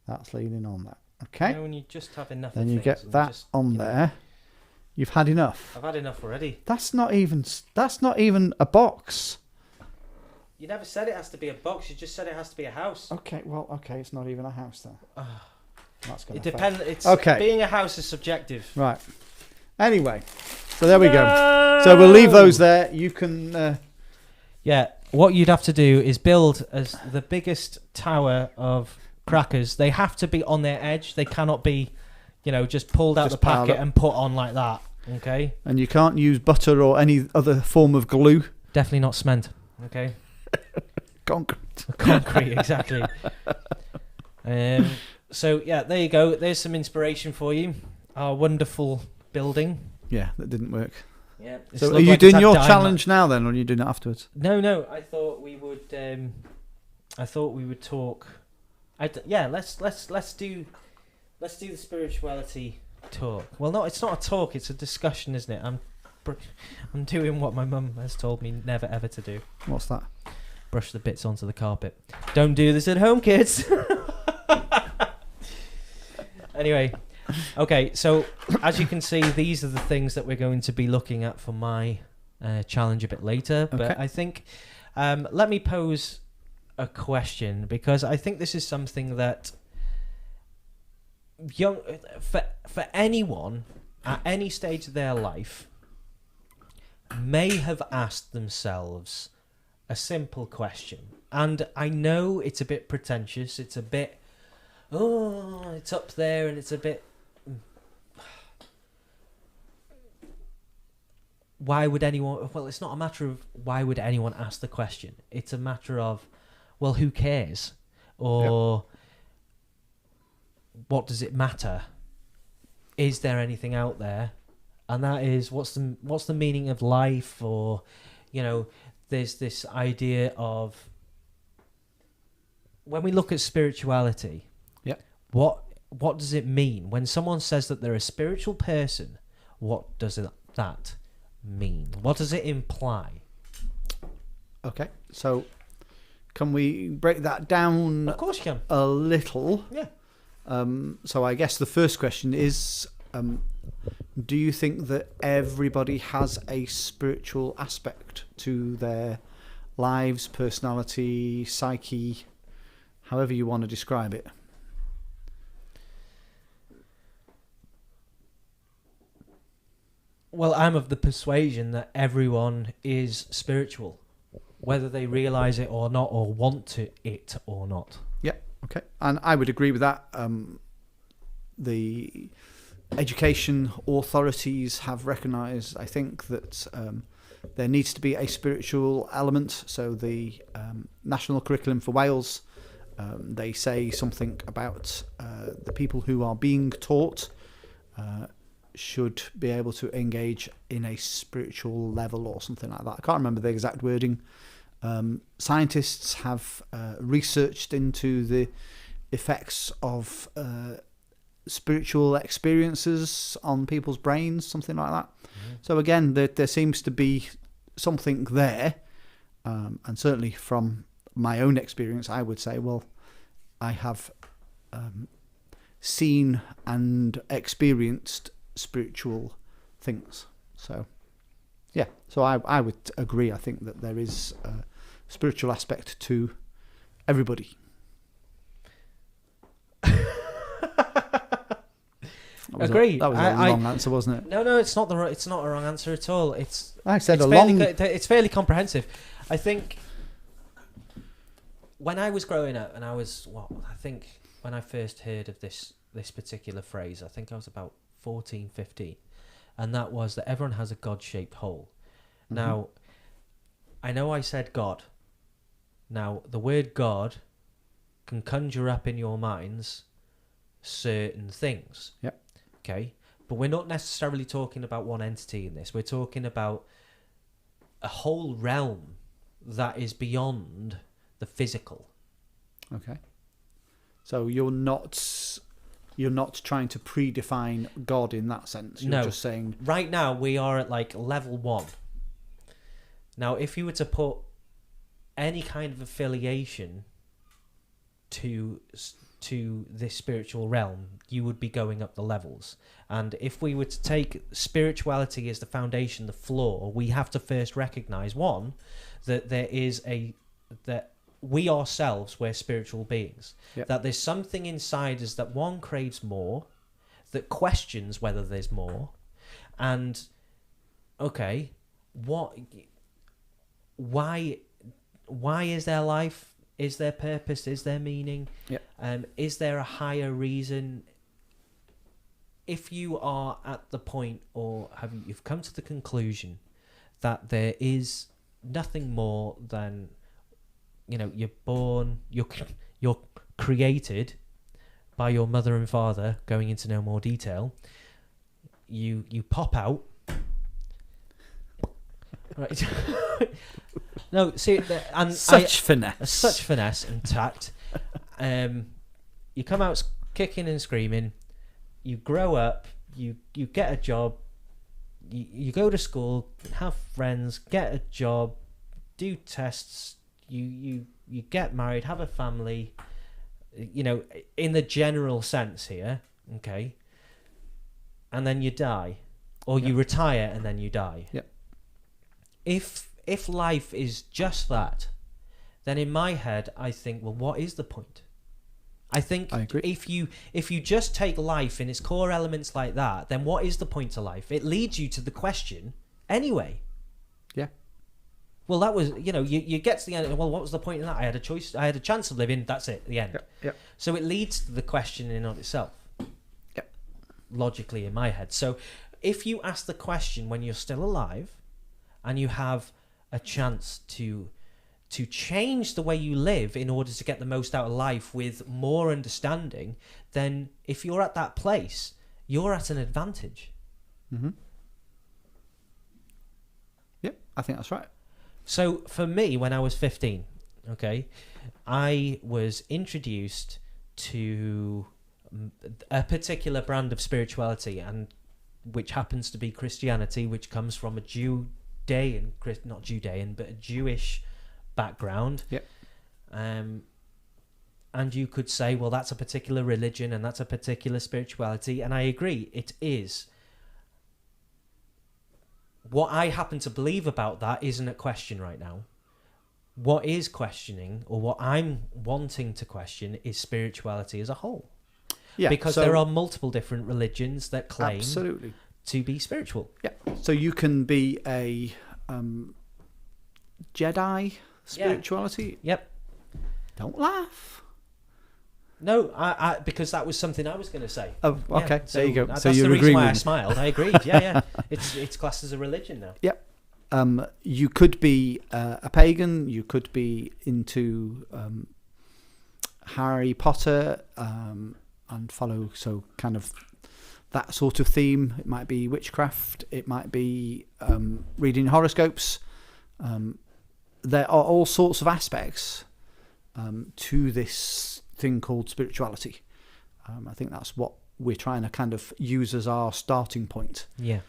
That's leaning on that. Okay. You know, when you just have enough. Then you get that on there. You've had enough. I've had enough already. That's not even a box. You never said it has to be a box. You just said it has to be a house. Okay, it's not even a house then. That's gonna. It depends. It's okay. Being a house is subjective. Right. Anyway, so there we go. So we'll leave those there. You can. Yeah. What you'd have to do is build as the biggest tower of crackers. They have to be on their edge. They cannot be, just pulled out the packet and put on like that. Okay. And you can't use butter or any other form of glue. Definitely not cement. Okay. Concrete, exactly. So yeah, there you go. There's some inspiration for you. Our wonderful building. Yeah, that didn't work. Yeah. So are you doing your challenge now then, or are you doing it afterwards? No. I thought we would. Talk. Let's do the spirituality talk. Well, no, it's not a talk. It's a discussion, isn't it? I'm doing what my mum has told me never ever to do. What's that? Brush the bits onto the carpet. Don't do this at home, kids. Anyway, okay, so as you can see, these are the things that we're going to be looking at for my challenge a bit later. Okay. But I think let me pose a question, because I think this is something that for anyone at any stage of their life may have asked themselves a simple question. And I know it's a bit pretentious, it's a bit it's up there, and it's a bit why would anyone... Well, it's not a matter of why would anyone ask the question. It's a matter of, well, who cares? Or what does it matter? Is there anything out there? And that is, what's the meaning of life? Or, there's this idea of, when we look at spirituality, what does it mean? When someone says that they're a spiritual person, what does that mean? What does it imply? Okay, so can we break that down? Of course you can. A little. Yeah. So I guess the first question is, do you think that everybody has a spiritual aspect to their lives, personality, psyche, however you want to describe it? Well, I'm of the persuasion that everyone is spiritual, whether they realise it or not, or want it or not. Yeah, okay. And I would agree with that. The education authorities have recognised, I think, that there needs to be a spiritual element. So the National Curriculum for Wales, they say something about the people who are being taught should be able to engage in a spiritual level or something like that. I can't remember the exact wording. Scientists have researched into the effects of spiritual experiences on people's brains, something like that. Mm-hmm. So again, there seems to be something there, and certainly from my own experience, I would say, well, I have seen and experienced spiritual things. So yeah, so I would agree. I think that there is a spiritual aspect to everybody. Agree. That was a long answer, wasn't it? No, it's not it's not a wrong answer at all. I said it's fairly comprehensive. I think when I was growing up, and I think when I first heard of this particular phrase, I think I was about 14, 15, and that was that everyone has a God-shaped hole. Mm-hmm. Now, I know I said God. Now, the word God can conjure up in your minds certain things. Yep. Okay, but we're not necessarily talking about one entity in this. We're talking about a whole realm that is beyond the physical. Okay. So you're not trying to predefine God in that sense. You're just saying right now we are at like level 1. Now, if you were to put any kind of affiliation to this spiritual realm, you would be going up the levels. And if we were to take spirituality as the foundation, the floor, we have to first recognize, one, that that we ourselves, we're spiritual beings. Yep. That there's something inside us that one craves more, that questions whether there's more, and okay, why is there life? Is there purpose? Is there meaning? Yep. Is there a higher reason? If you are at the point, or you've come to the conclusion that there is nothing more than, you're born, you're created by your mother and father, going into no more detail, you pop out. Right. No, see, and such finesse and tact. You come out kicking and screaming. You grow up. You get a job. You go to school, have friends, get a job, do tests. You get married, have a family. In the general sense here, okay. And then you die, or you retire, and then you die. Yep. If life is just that, then in my head I think, well, what is the point? I think I agree. if you just take life in its core elements like that, then what is the point to life? It leads you to the question anyway. Yeah. Well, that was, you get to the end. Well, what was the point in that? I had a choice. I had a chance of living. That's it. The end. Yep. So it leads to the question in and of itself. Yep. Logically in my head. So if you ask the question when you're still alive, and you have a chance to change the way you live in order to get the most out of life with more understanding, then if you're at that place, you're at an advantage. Mm-hmm. Yep, I think that's right. So for me, when I was 15, okay, I was introduced to a particular brand of spirituality, and which happens to be Christianity, which comes from a not Judean, but a Jewish background. Yep. And you could say, well, that's a particular religion and that's a particular spirituality, and I agree, it is. What I happen to believe about that isn't at question right now. What is questioning, or what I'm wanting to question, is spirituality as a whole. Yeah. Because there are multiple different religions that claim absolutely to be spiritual. Yeah. So you can be a Jedi spirituality. Yeah. Yep. Don't laugh. No, I because that was something I was going to say. Oh, okay. Yeah, so there you go. That's so the you're reason agreeing why with I me. smiled. I agreed. Yeah. It's classed as a religion now. Yep. You could be a pagan. You could be into Harry Potter and follow kind of that sort of theme. It might be witchcraft. It might be reading horoscopes. There are all sorts of aspects to this thing called spirituality. I think that's what we're trying to kind of use as our starting point. Yeah.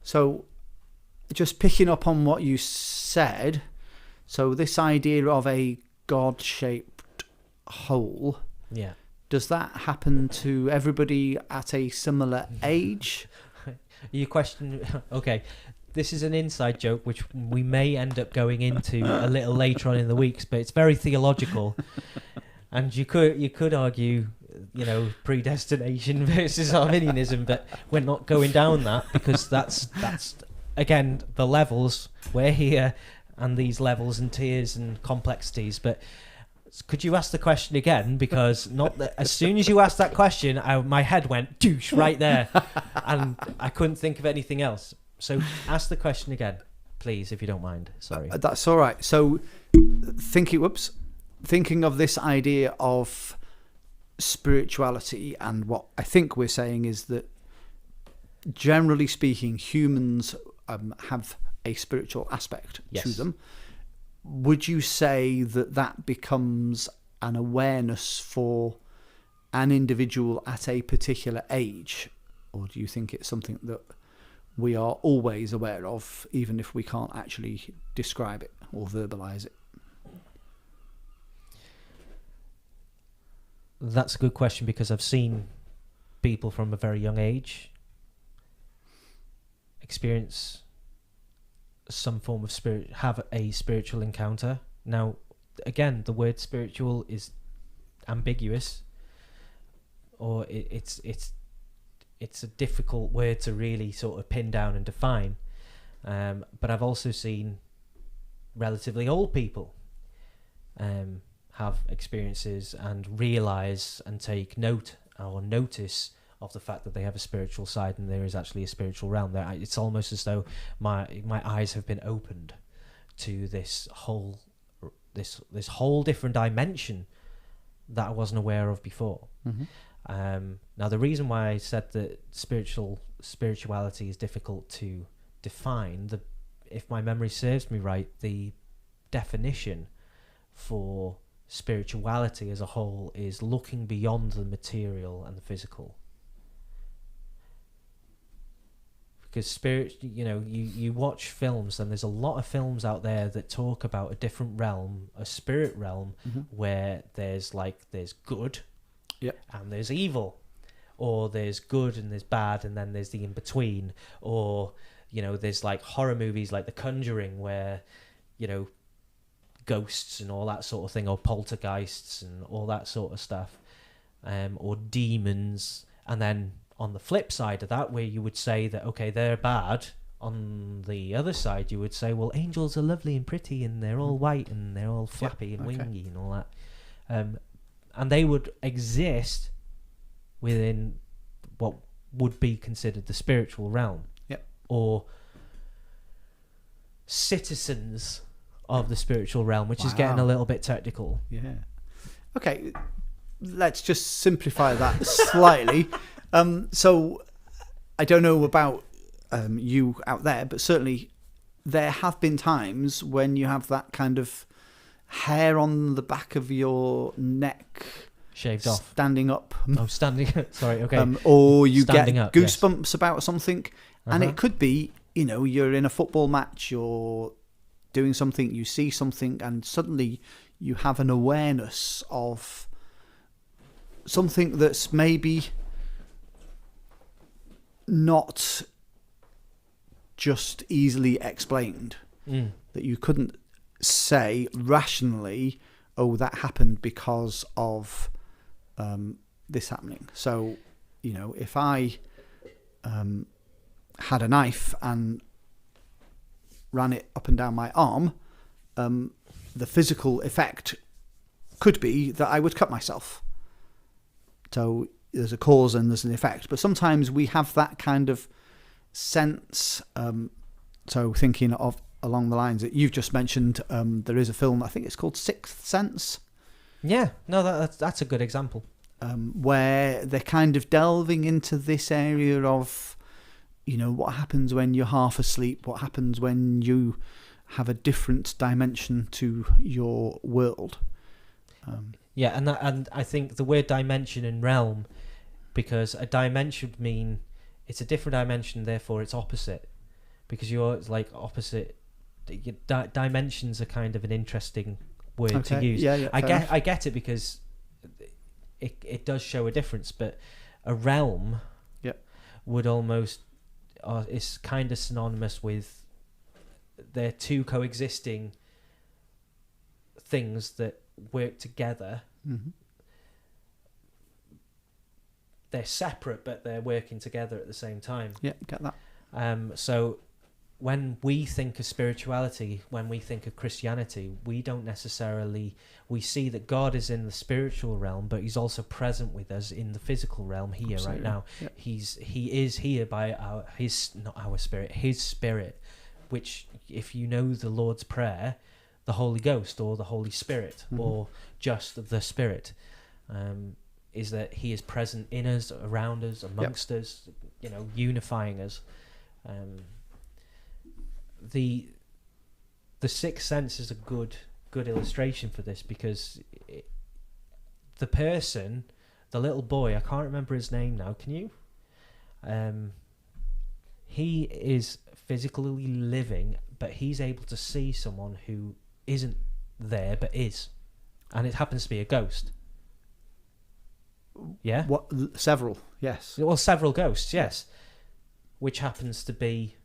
So just picking up on what you said, so this idea of a God-shaped hole, Yeah. does that happen to everybody at a similar age? You question. Okay, this is an inside joke which we may end up going into a little later on in the weeks, but it's very theological, and you could argue, predestination versus Arminianism, but we're not going down that, because that's again the levels. We're here, and these levels and tiers and complexities, but. Could you ask the question again? Because as soon as you asked that question, my head went douche right there, and I couldn't think of anything else. So ask the question again, please, if you don't mind. Sorry. That's all right. So thinking of this idea of spirituality, and what I think we're saying is that, generally speaking, humans have a spiritual aspect to them. Would you say that becomes an awareness for an individual at a particular age? Or do you think it's something that we are always aware of, even if we can't actually describe it or verbalise it? That's a good question, because I've seen people from a very young age experience some form of have a spiritual encounter. Now, again, the word spiritual is ambiguous, or it's a difficult word to really sort of pin down and define. But I've also seen relatively old people have experiences and realise and take note or notice of the fact that they have a spiritual side, and there is actually a spiritual realm there. It's almost as though my eyes have been opened to this whole different dimension that I wasn't aware of before. Mm-hmm. Now, the reason why I said that spirituality is difficult to define, if my memory serves me right, the definition for spirituality as a whole is looking beyond the material and the physical. Because spirit, you watch films, and there's a lot of films out there that talk about a different realm, a spirit realm, mm-hmm. where there's good, and there's evil, or there's good and there's bad, and then there's the in between, or there's like horror movies like The Conjuring, where ghosts and all that sort of thing, or poltergeists and all that sort of stuff, or demons, and then on the flip side of that, where you would say that, okay, they're bad, on the other side you would say, well, angels are lovely and pretty, and they're all white and they're all flappy and wingy and all that, and they would exist within what would be considered the spiritual realm, or citizens of the spiritual realm, which is getting a little bit technical. Okay, let's just simplify that slightly. So I don't know about you out there, but certainly there have been times when you have that kind of hair on the back of your neck shaved off, standing up. Standing up. Sorry, okay. Or you standing get up, goosebumps about something, and it could be, you're in a football match, you're doing something, you see something, and suddenly you have an awareness of something that's maybe not just easily explained, that you couldn't say rationally, oh, that happened because of this happening. So, if I had a knife and ran it up and down my arm, the physical effect could be that I would cut myself. So there's a cause and there's an effect, but sometimes we have that kind of sense. So thinking of along the lines that you've just mentioned, there is a film, I think it's called Sixth Sense. Yeah, no, that's a good example. Where they're kind of delving into this area of, what happens when you're half asleep, what happens when you have a different dimension to your world. And I think the word dimension and realm because a dimension would mean it's a different dimension, therefore it's opposite, because you're like opposite. Dimensions are kind of an interesting word to use. Yeah, I get it, because it does show a difference, but a realm would almost is kind of synonymous with, they're two coexisting things that work together. Mm-hmm. They're separate, but they're working together at the same time. Yeah, get that. So when we think of spirituality, when we think of Christianity, we don't necessarily, we see that God is in the spiritual realm, but he's also present with us in the physical realm here. Absolutely. Right now. Yep. He is here by his spirit, which, if you know the Lord's Prayer, the Holy Ghost or the Holy Spirit, mm-hmm. or just the Spirit, is that he is present in us, around us, amongst us, unifying us. The Sixth Sense is a good illustration for this, because the person, the little boy, I can't remember his name now, can you? He is physically living, but he's able to see someone who isn't there but is, and it happens to be a ghost. Yeah? What? Several, yes. Well, several ghosts, yes. Which happens to be...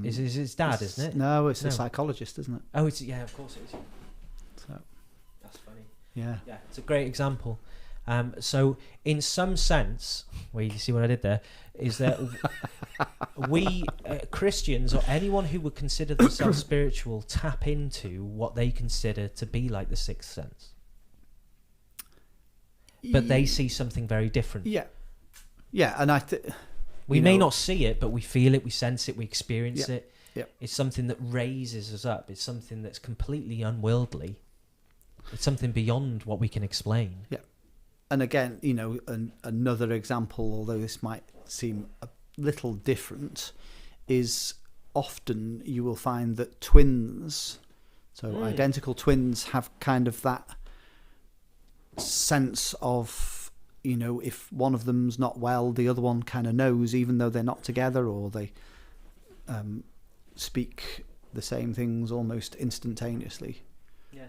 is his dad, isn't it? No, it's a psychologist, isn't it? Oh, of course it is. So that's funny. Yeah, it's a great example. So in some sense, well, you see what I did there, is that we Christians, or anyone who would consider themselves spiritual, tap into what they consider to be like the Sixth Sense, but they see something very different. Yeah, and we may not see it, but we feel it, we sense it, we experience it. Yep. It's something that raises us up. It's something that's completely unworldly. It's something beyond what we can explain. Yeah. And again, another example, although this might seem a little different, is often you will find that twins, identical twins, have kind of that sense of, if one of them's not well, the other one kind of knows, even though they're not together, or they speak the same things almost instantaneously. Yeah.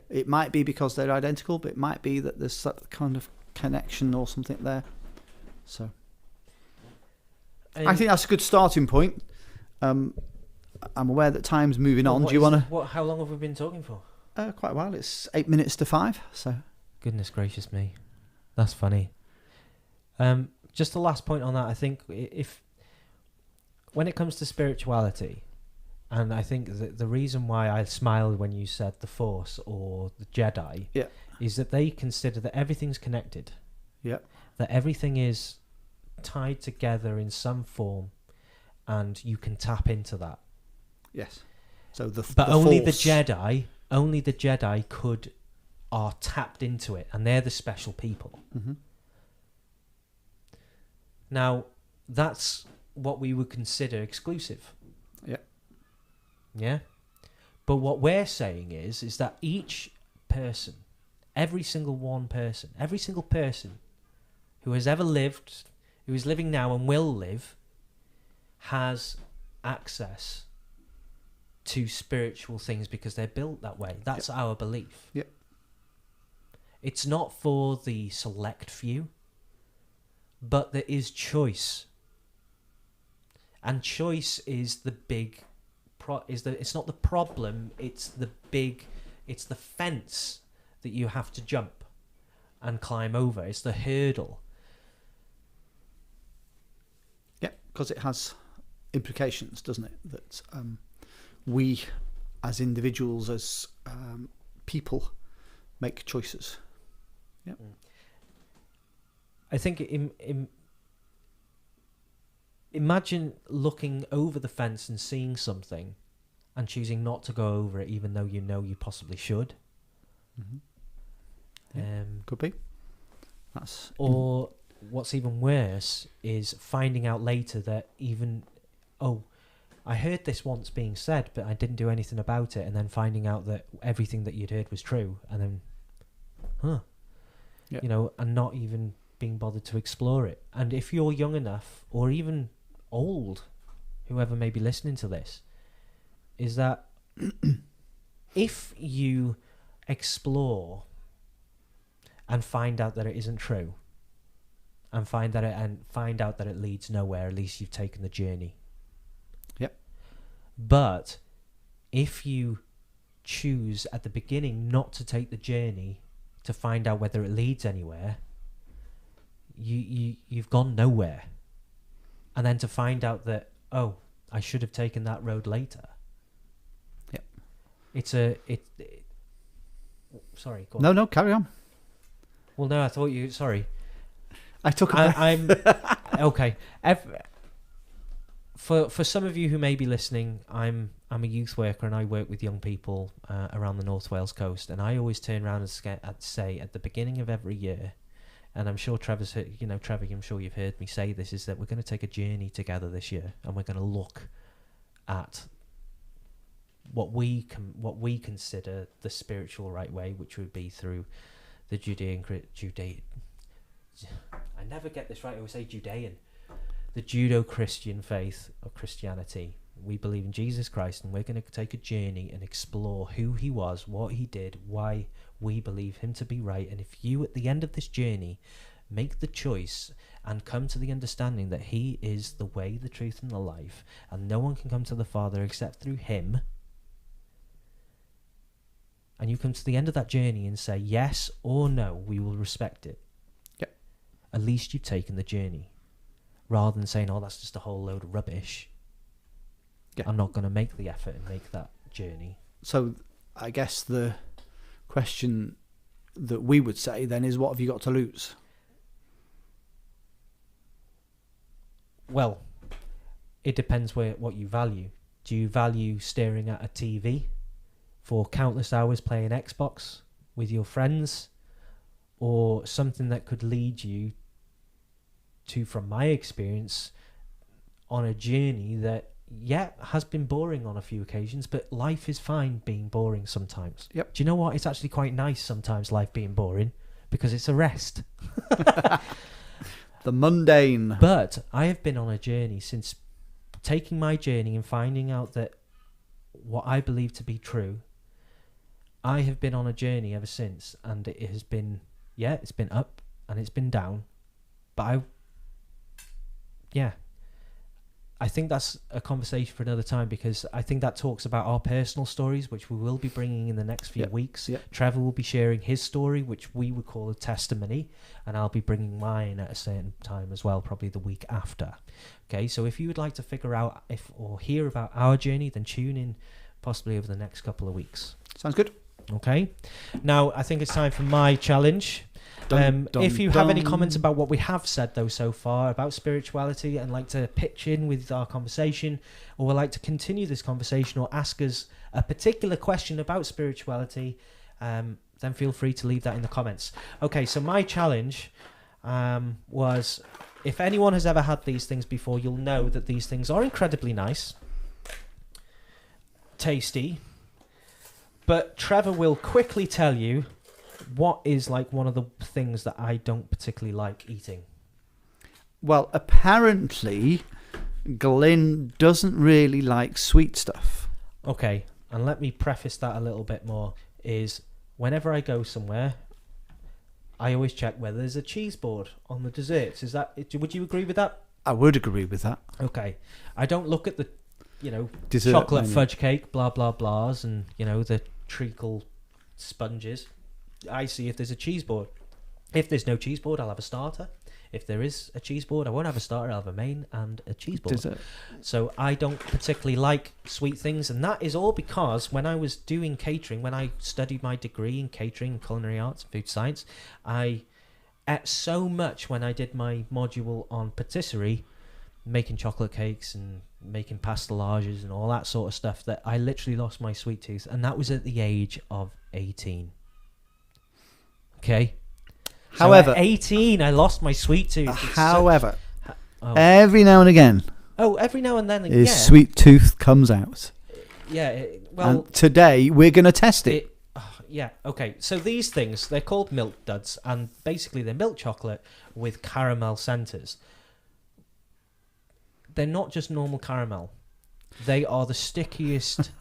It might be because they're identical, but it might be that there's some kind of connection or something there. So I think that's a good starting point. I'm aware that time's moving on. Do you want to... How long have we been talking for? Quite a while. It's 8 minutes to 5, so... Goodness gracious me. That's funny. Just the last point on that, I think when it comes to spirituality, and I think the reason why I smiled when you said the Force or the Jedi is that they consider that everything's connected. Yeah. That everything is tied together in some form, and you can tap into that. Yes. So only the Jedi are tapped into it, and they're the special people. Mm-hmm. Now, that's what we would consider exclusive. Yeah. But what we're saying is that each person, every single person who has ever lived, who is living now and will live, has access to spiritual things because they're built that way. That's our belief. Yep. It's not for the select few, but there is choice. And choice is the big... it's not the problem, it's the fence that you have to jump and climb over. It's the hurdle. Yeah, because it has implications, doesn't it? That we, as individuals, as people, make choices. Yeah. I think imagine looking over the fence and seeing something and choosing not to go over it, even though you know you possibly should. Mm-hmm. Yeah, could be. What's even worse is finding out later that I heard this once being said, but I didn't do anything about it, and then finding out that everything that you'd heard was true, and then huh, Yeah. you know, and not even being bothered to explore it. And if you're young enough, or even old, whoever may be listening to this, is that if you explore and find out that it isn't true, and find out that it leads nowhere, at least you've taken the journey. Yep. But if you choose at the beginning not to take the journey to find out whether it leads anywhere, you've gone nowhere. And then to find out that, oh, I should have taken that road later. Yep. Sorry, go on. No, carry on. Well, no, I thought you... Sorry. I took a breath. I'm... Okay. For some of you who may be listening, I'm a youth worker and I work with young people around the North Wales coast, and I always turn around and say at the beginning of every year, and I'm sure Trevor, I'm sure you've heard me say this, is that we're going to take a journey together this year, and we're going to look at what we consider the spiritual right way, which would be through the Judean. I never get this right. I always say Judean. The Judeo-Christian faith of Christianity. We believe in Jesus Christ, and we're going to take a journey and explore who he was, what he did, why we believe him to be right. And if you, at the end of this journey, make the choice and come to the understanding that he is the way, the truth, and the life, and no one can come to the Father except through him, and you come to the end of that journey and say yes or no, we will respect it. Yep. At least you've taken the journey. Rather than saying, oh, that's just a whole load of rubbish. Yeah. I'm not going to make the effort and make that journey. So I guess the question that we would say then is, what have you got to lose? Well, it depends what you value. Do you value staring at a TV for countless hours playing Xbox with your friends, or something that could lead you to, from my experience, on a journey that has been boring on a few occasions, but life is fine being boring sometimes. Yep. Do you know what? It's actually quite nice sometimes, life being boring, because it's a rest. The mundane. But I have been on a journey since taking my journey and finding out that what I believe to be true. I have been on a journey ever since, and it has been, it's been up and it's been down, but I think that's a conversation for another time, because I think that talks about our personal stories, which we will be bringing in the next few weeks. Yep. Trevor will be sharing his story, which we would call a testimony, and I'll be bringing mine at a certain time as well, probably the week after. Okay, so if you would like to figure out or hear about our journey, then tune in possibly over the next couple of weeks. Sounds good. Okay. Now, I think it's time for my challenge. If you have any comments about what we have said, though, so far about spirituality, and like to pitch in with our conversation, or would like to continue this conversation, or ask us a particular question about spirituality, then feel free to leave that in the comments. Okay, so my challenge was, if anyone has ever had these things before, you'll know that these things are incredibly nice, tasty, but Trevor will quickly tell you what is like one of the things that I don't particularly like eating. Well, apparently Glyn doesn't really like sweet stuff. Okay, and let me preface that a little bit more, is whenever I go somewhere, I always check whether there's a cheese board on the desserts. Would you agree with that? I would agree with that. Okay. I don't look at the, dessert chocolate menu. fudge cake, blah, blah, blahs, and, the treacle sponges. I see if there's a cheese board. If there's no cheese board, I'll have a starter. If there is a cheese board, I won't have a starter. I'll have a main and a cheese board. Dessert. So I don't particularly like sweet things, and that is all because when I was doing catering, when I studied my degree in catering and culinary arts and food science, I ate so much when I did my module on patisserie, making chocolate cakes and making pastelages and all that sort of stuff, that I literally lost my sweet tooth, and that was at the age of 18. Okay. However, so at 18, I lost my sweet tooth. However, every now and again, every now and then, his sweet tooth comes out. Yeah. And today we're going to test it. yeah, okay. So these things, they're called milk duds, and basically they're milk chocolate with caramel centers. They're not just normal caramel. They are the stickiest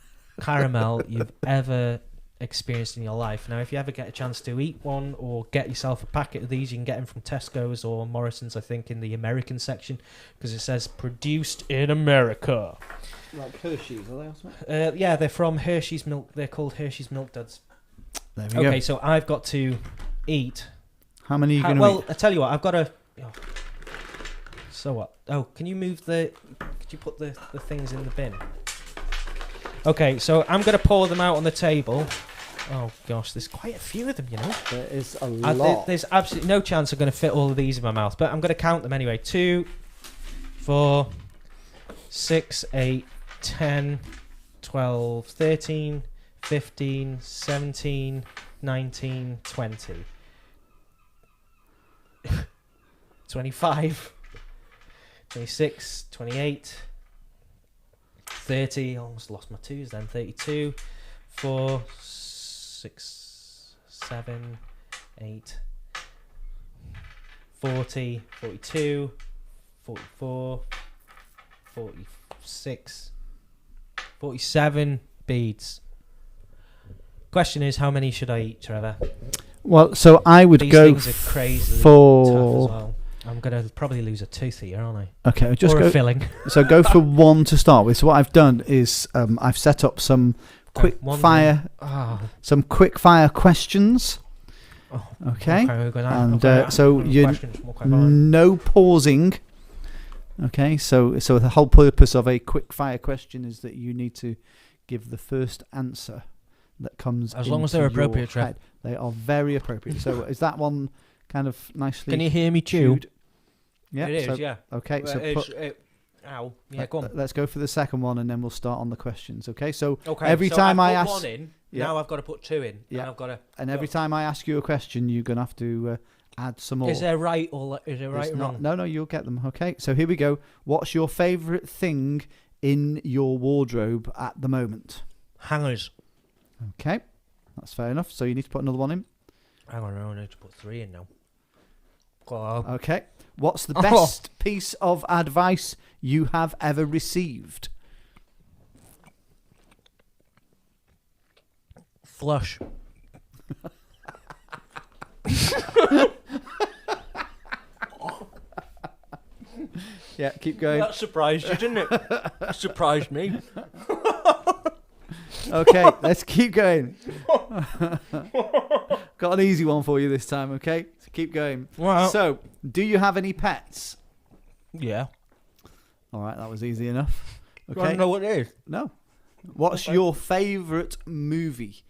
caramel you've ever experienced in your life. Now, if you ever get a chance to eat one or get yourself a packet of these, you can get them from Tesco's or Morrison's, I think, in the American section, because it says produced in America. Like Hershey's, are they or something? Yeah, they're from Hershey's Milk. They're called Hershey's Milk Duds. There we go. Okay, so I've got to eat. How many are you going to Well, eat? I tell you what, I've got to... Oh. So what? Oh, can you move the... Could you put the things in the bin? Okay, so I'm going to pour them out on the table. Oh, gosh, there's quite a few of them, you know. There is a lot. There's absolutely no chance I'm going to fit all of these in my mouth, but I'm going to count them anyway. 2, 4, 6, 8, 10, 12, 13, 15, 17, 19, 20. 25, 26, 28, 30, almost lost my twos then, 32, 4, 6, 7, 8, 40, 42, 44, 46, 47 beads. Question is, how many should I eat, Trevor? Well, so I would These go things are crazy for... tough as well. I'm going to probably lose a tooth here, aren't I? Okay, just or go. a filling. So go for one to start with. So what I've done is I've set up some quick fire, some quick fire questions. Oh, okay, and so you no pausing. Okay, so the whole purpose of a quick fire question is that you need to give the first answer that comes. As long as they're appropriate, Trev. They are very appropriate. So is that one kind of nicely? Can you hear me chew? Yeah, it is. Yeah. Okay, so ow. Yeah, go on. Let's go for the second one, and then we'll start on the questions. Okay, so okay, every time I ask one in, now I've got to put 2 in. Yeah, and I've got to. And every time I ask you a question, you're gonna have to add some more. Is there right or wrong? No, you'll get them. Okay, so here we go. What's your favourite thing in your wardrobe at the moment? Hangers. Okay, that's fair enough. So you need to put another one in. Hang on, I need to put 3 in now. Go on. Okay. What's the best piece of advice you have ever received? Flush. Yeah, keep going. That surprised you, didn't it? That surprised me. Okay, let's keep going. Got an easy one for you this time, okay? So keep going. Wow. So, do you have any pets? Yeah. All right, that was easy enough. Okay. I don't know what it is. No. What's your favourite movie?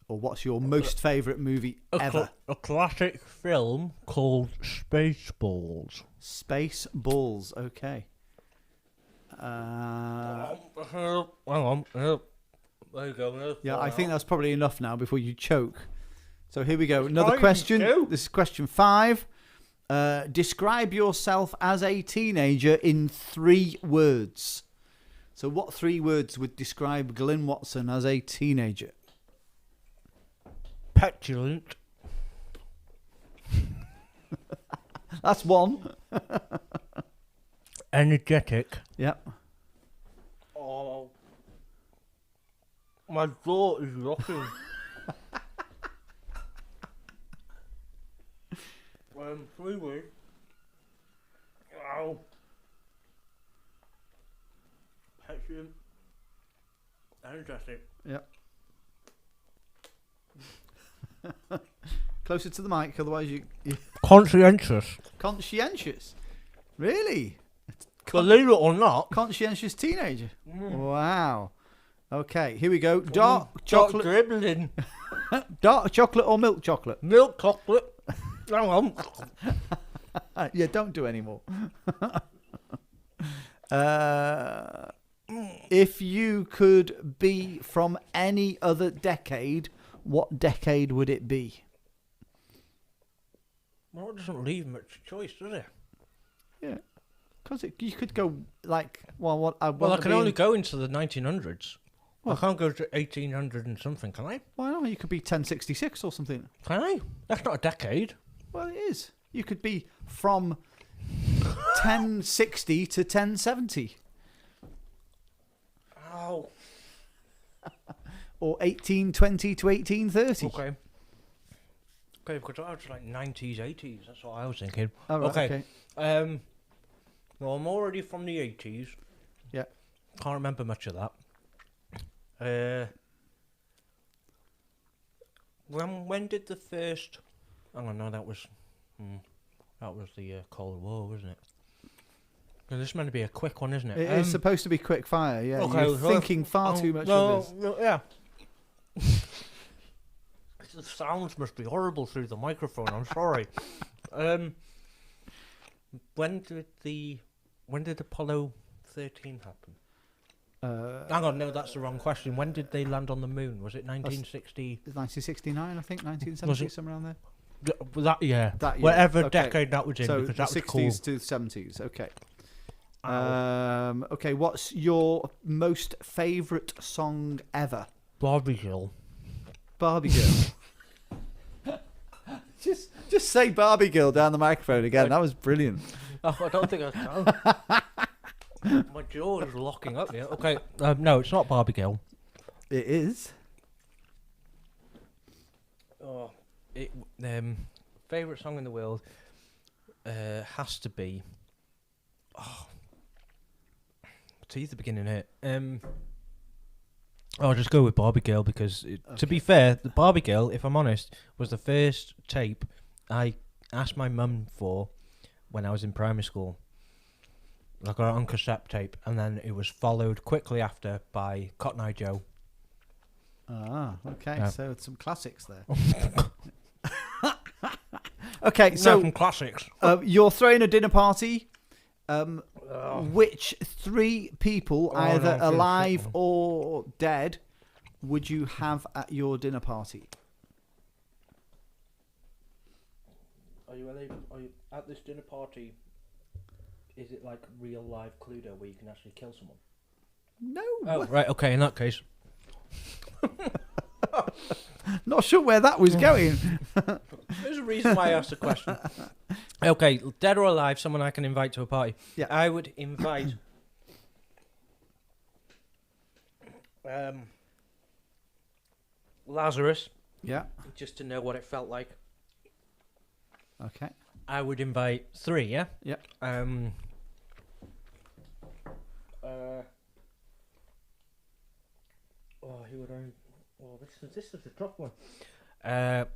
Or what's your most favourite movie ever? A classic film called Spaceballs. Spaceballs, okay. Hang on. There you go. Yeah, I think that's probably enough now before you choke. So here we go. Another question. This is question 5. Describe yourself as a teenager in 3 words. So what 3 words would describe Glyn Watson as a teenager? Petulant. That's 1. Energetic. Yep. Oh. My jaw is rocking. 3 words. Ow. Petulant. Energetic. Yep. Closer to the mic, otherwise you... Conscientious. Conscientious? Really? Believe it or not. Conscientious teenager? Wow. Okay, here we go. Dark chocolate. Dribbling. Dark chocolate or milk chocolate? Milk chocolate. Hang on. Yeah, don't do any more. If you could be from any other decade, what decade would it be? Well, it doesn't leave much choice, does it? Yeah, because you could go like, well, what? Well, I can only go into the 1900s. I can't go to 1800 and something, can I? Why not? You could be 1066 or something. Can I? That's not a decade. Well, it is. You could be from 1060 to 1070. Oh. Or 1820 to 1830. Okay. Okay, because I was like 90s, 80s. That's what I was thinking. Oh, right, okay. Well, I'm already from the 80s. Yeah. Can't remember much of that. When did the first? Oh no, that was the Cold War, wasn't it? This is meant to be a quick one, isn't it? It is supposed to be quick fire. Yeah, okay, you're thinking far too much of this. No, yeah. The sounds must be horrible through the microphone. I'm sorry. When did Apollo 13 happen? Hang on, no, that's the wrong question. When did they land on the moon? Was it 1960? 1969, I think, 1970, somewhere around there. That year. That year. Whatever Okay. decade that was in, So because the that was 60s cool. to 70s. Okay. Okay, what's your most favourite song ever? Barbie Girl. Barbie Girl. just say Barbie Girl down the microphone again. That was brilliant. Oh, I don't think I can. My jaw is locking up here. Okay, no, it's not Barbie Girl. It is. Oh, favourite song in the world has to be. Oh, to the beginning here. I'll just go with Barbie Girl because, to be fair, the Barbie Girl, if I'm honest, was the first tape I asked my mum for when I was in primary school. I got it on cassette tape, and then it was followed quickly after by Cotton Eye Joe. Ah, okay. Yeah. So some classics there. Okay, so some classics. You're throwing a dinner party. Which three people, either alive or dead, would you have at your dinner party? Are you at this dinner party? Is it like real live Cluedo where you can actually kill someone? No. Oh, right. Okay. In that case, not sure where that was going. there's a reason why I asked the question. Okay, dead or alive, someone I can invite to a party. Yeah. I would invite Lazarus. Yeah. Just to know what it felt like. Okay. I would invite three, yeah? Yeah. Who would I... Oh, this is a tough one. That's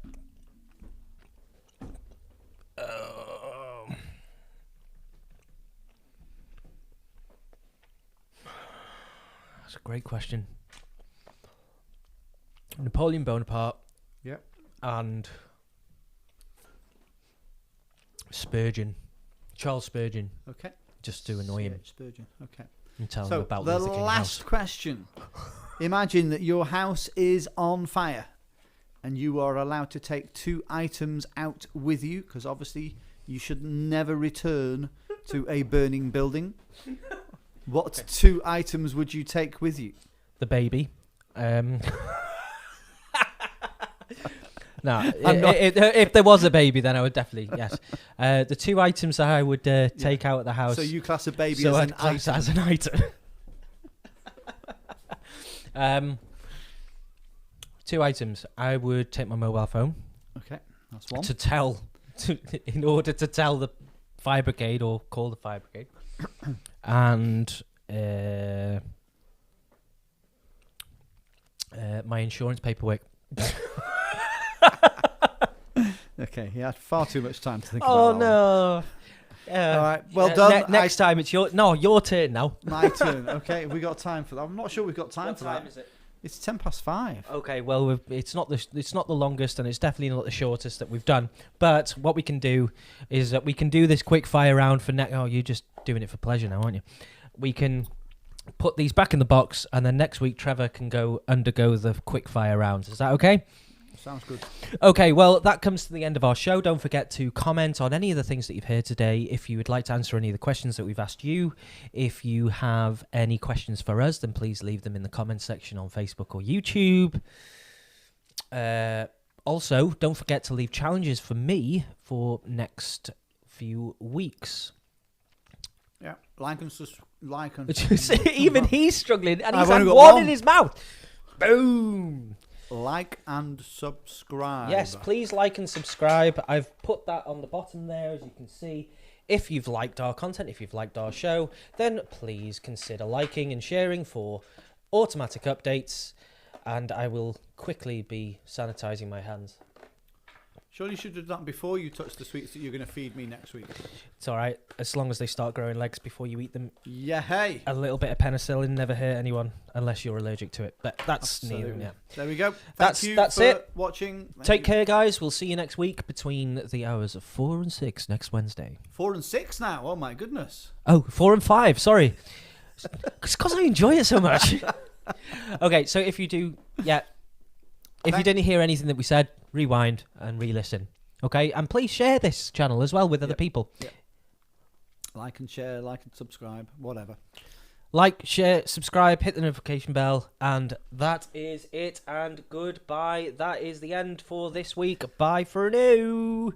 a great question. Napoleon Bonaparte. Yep. And Spurgeon. Charles Spurgeon. Okay. Just to annoy him. Spurgeon. Okay. And tell him So about the Luther King last House. question. Imagine that your house is on fire and you are allowed to take two items out with you, because obviously you should never return to a burning building. What two items would you take with you? The baby. No, if there was a baby, then I would definitely, yes. The two items that I would take out of the house. So you class a baby So as I'd an class item. as an item. Two items. I would take my mobile phone. Okay, that's one. In order to tell the fire brigade or call the fire brigade. And my insurance paperwork. Okay, he had far too much time to think Oh about that one. no! All right, well done. Next time it's your turn now. My turn. Okay, have we got time for that? I'm not sure we've got time for that. Is it? It's 5:10. Okay, well it's not the longest, and it's definitely not the shortest that we've done. But what we can do is that we can do this quick fire round for next. Oh, you're just doing it for pleasure now, aren't you? We can put these back in the box, and then next week Trevor can undergo the quick fire rounds. Is that okay? Sounds good. Okay, well, that comes to the end of our show. Don't forget to comment on any of the things that you've heard today. If you would like to answer any of the questions that we've asked you, if you have any questions for us, then please leave them in the comments section on Facebook or YouTube. Also, don't forget to leave challenges for me for next few weeks. Yeah, like and Even he's struggling, and he's I've had only one got in his mouth. Boom! Like and subscribe. Yes, please like and subscribe. I've put that on the bottom there, as you can see. If you've liked our content, if you've liked our show, then please consider liking and sharing for automatic updates. And I will quickly be sanitizing my hands. Surely you should have done that before you touch the sweets that you're going to feed me next week. It's all right, as long as they start growing legs before you eat them. Yeah, hey. A little bit of penicillin never hurt anyone, unless you're allergic to it. But that's neither. Yeah. There we go. That's for it. Watching. Take care, guys. We'll see you next week between the hours of 4 and 6 next Wednesday. 4 and 6 now. Oh my goodness. Oh, 4 and 5. Sorry. It's because I enjoy it so much. Okay, so if you do, if you didn't hear anything that we said, rewind and re-listen. Okay, and please share this channel as well with other people. Yep. Like and share, like and subscribe, whatever. Like, share, subscribe, hit the notification bell, and that is it. And goodbye. That is the end for this week. Bye for now.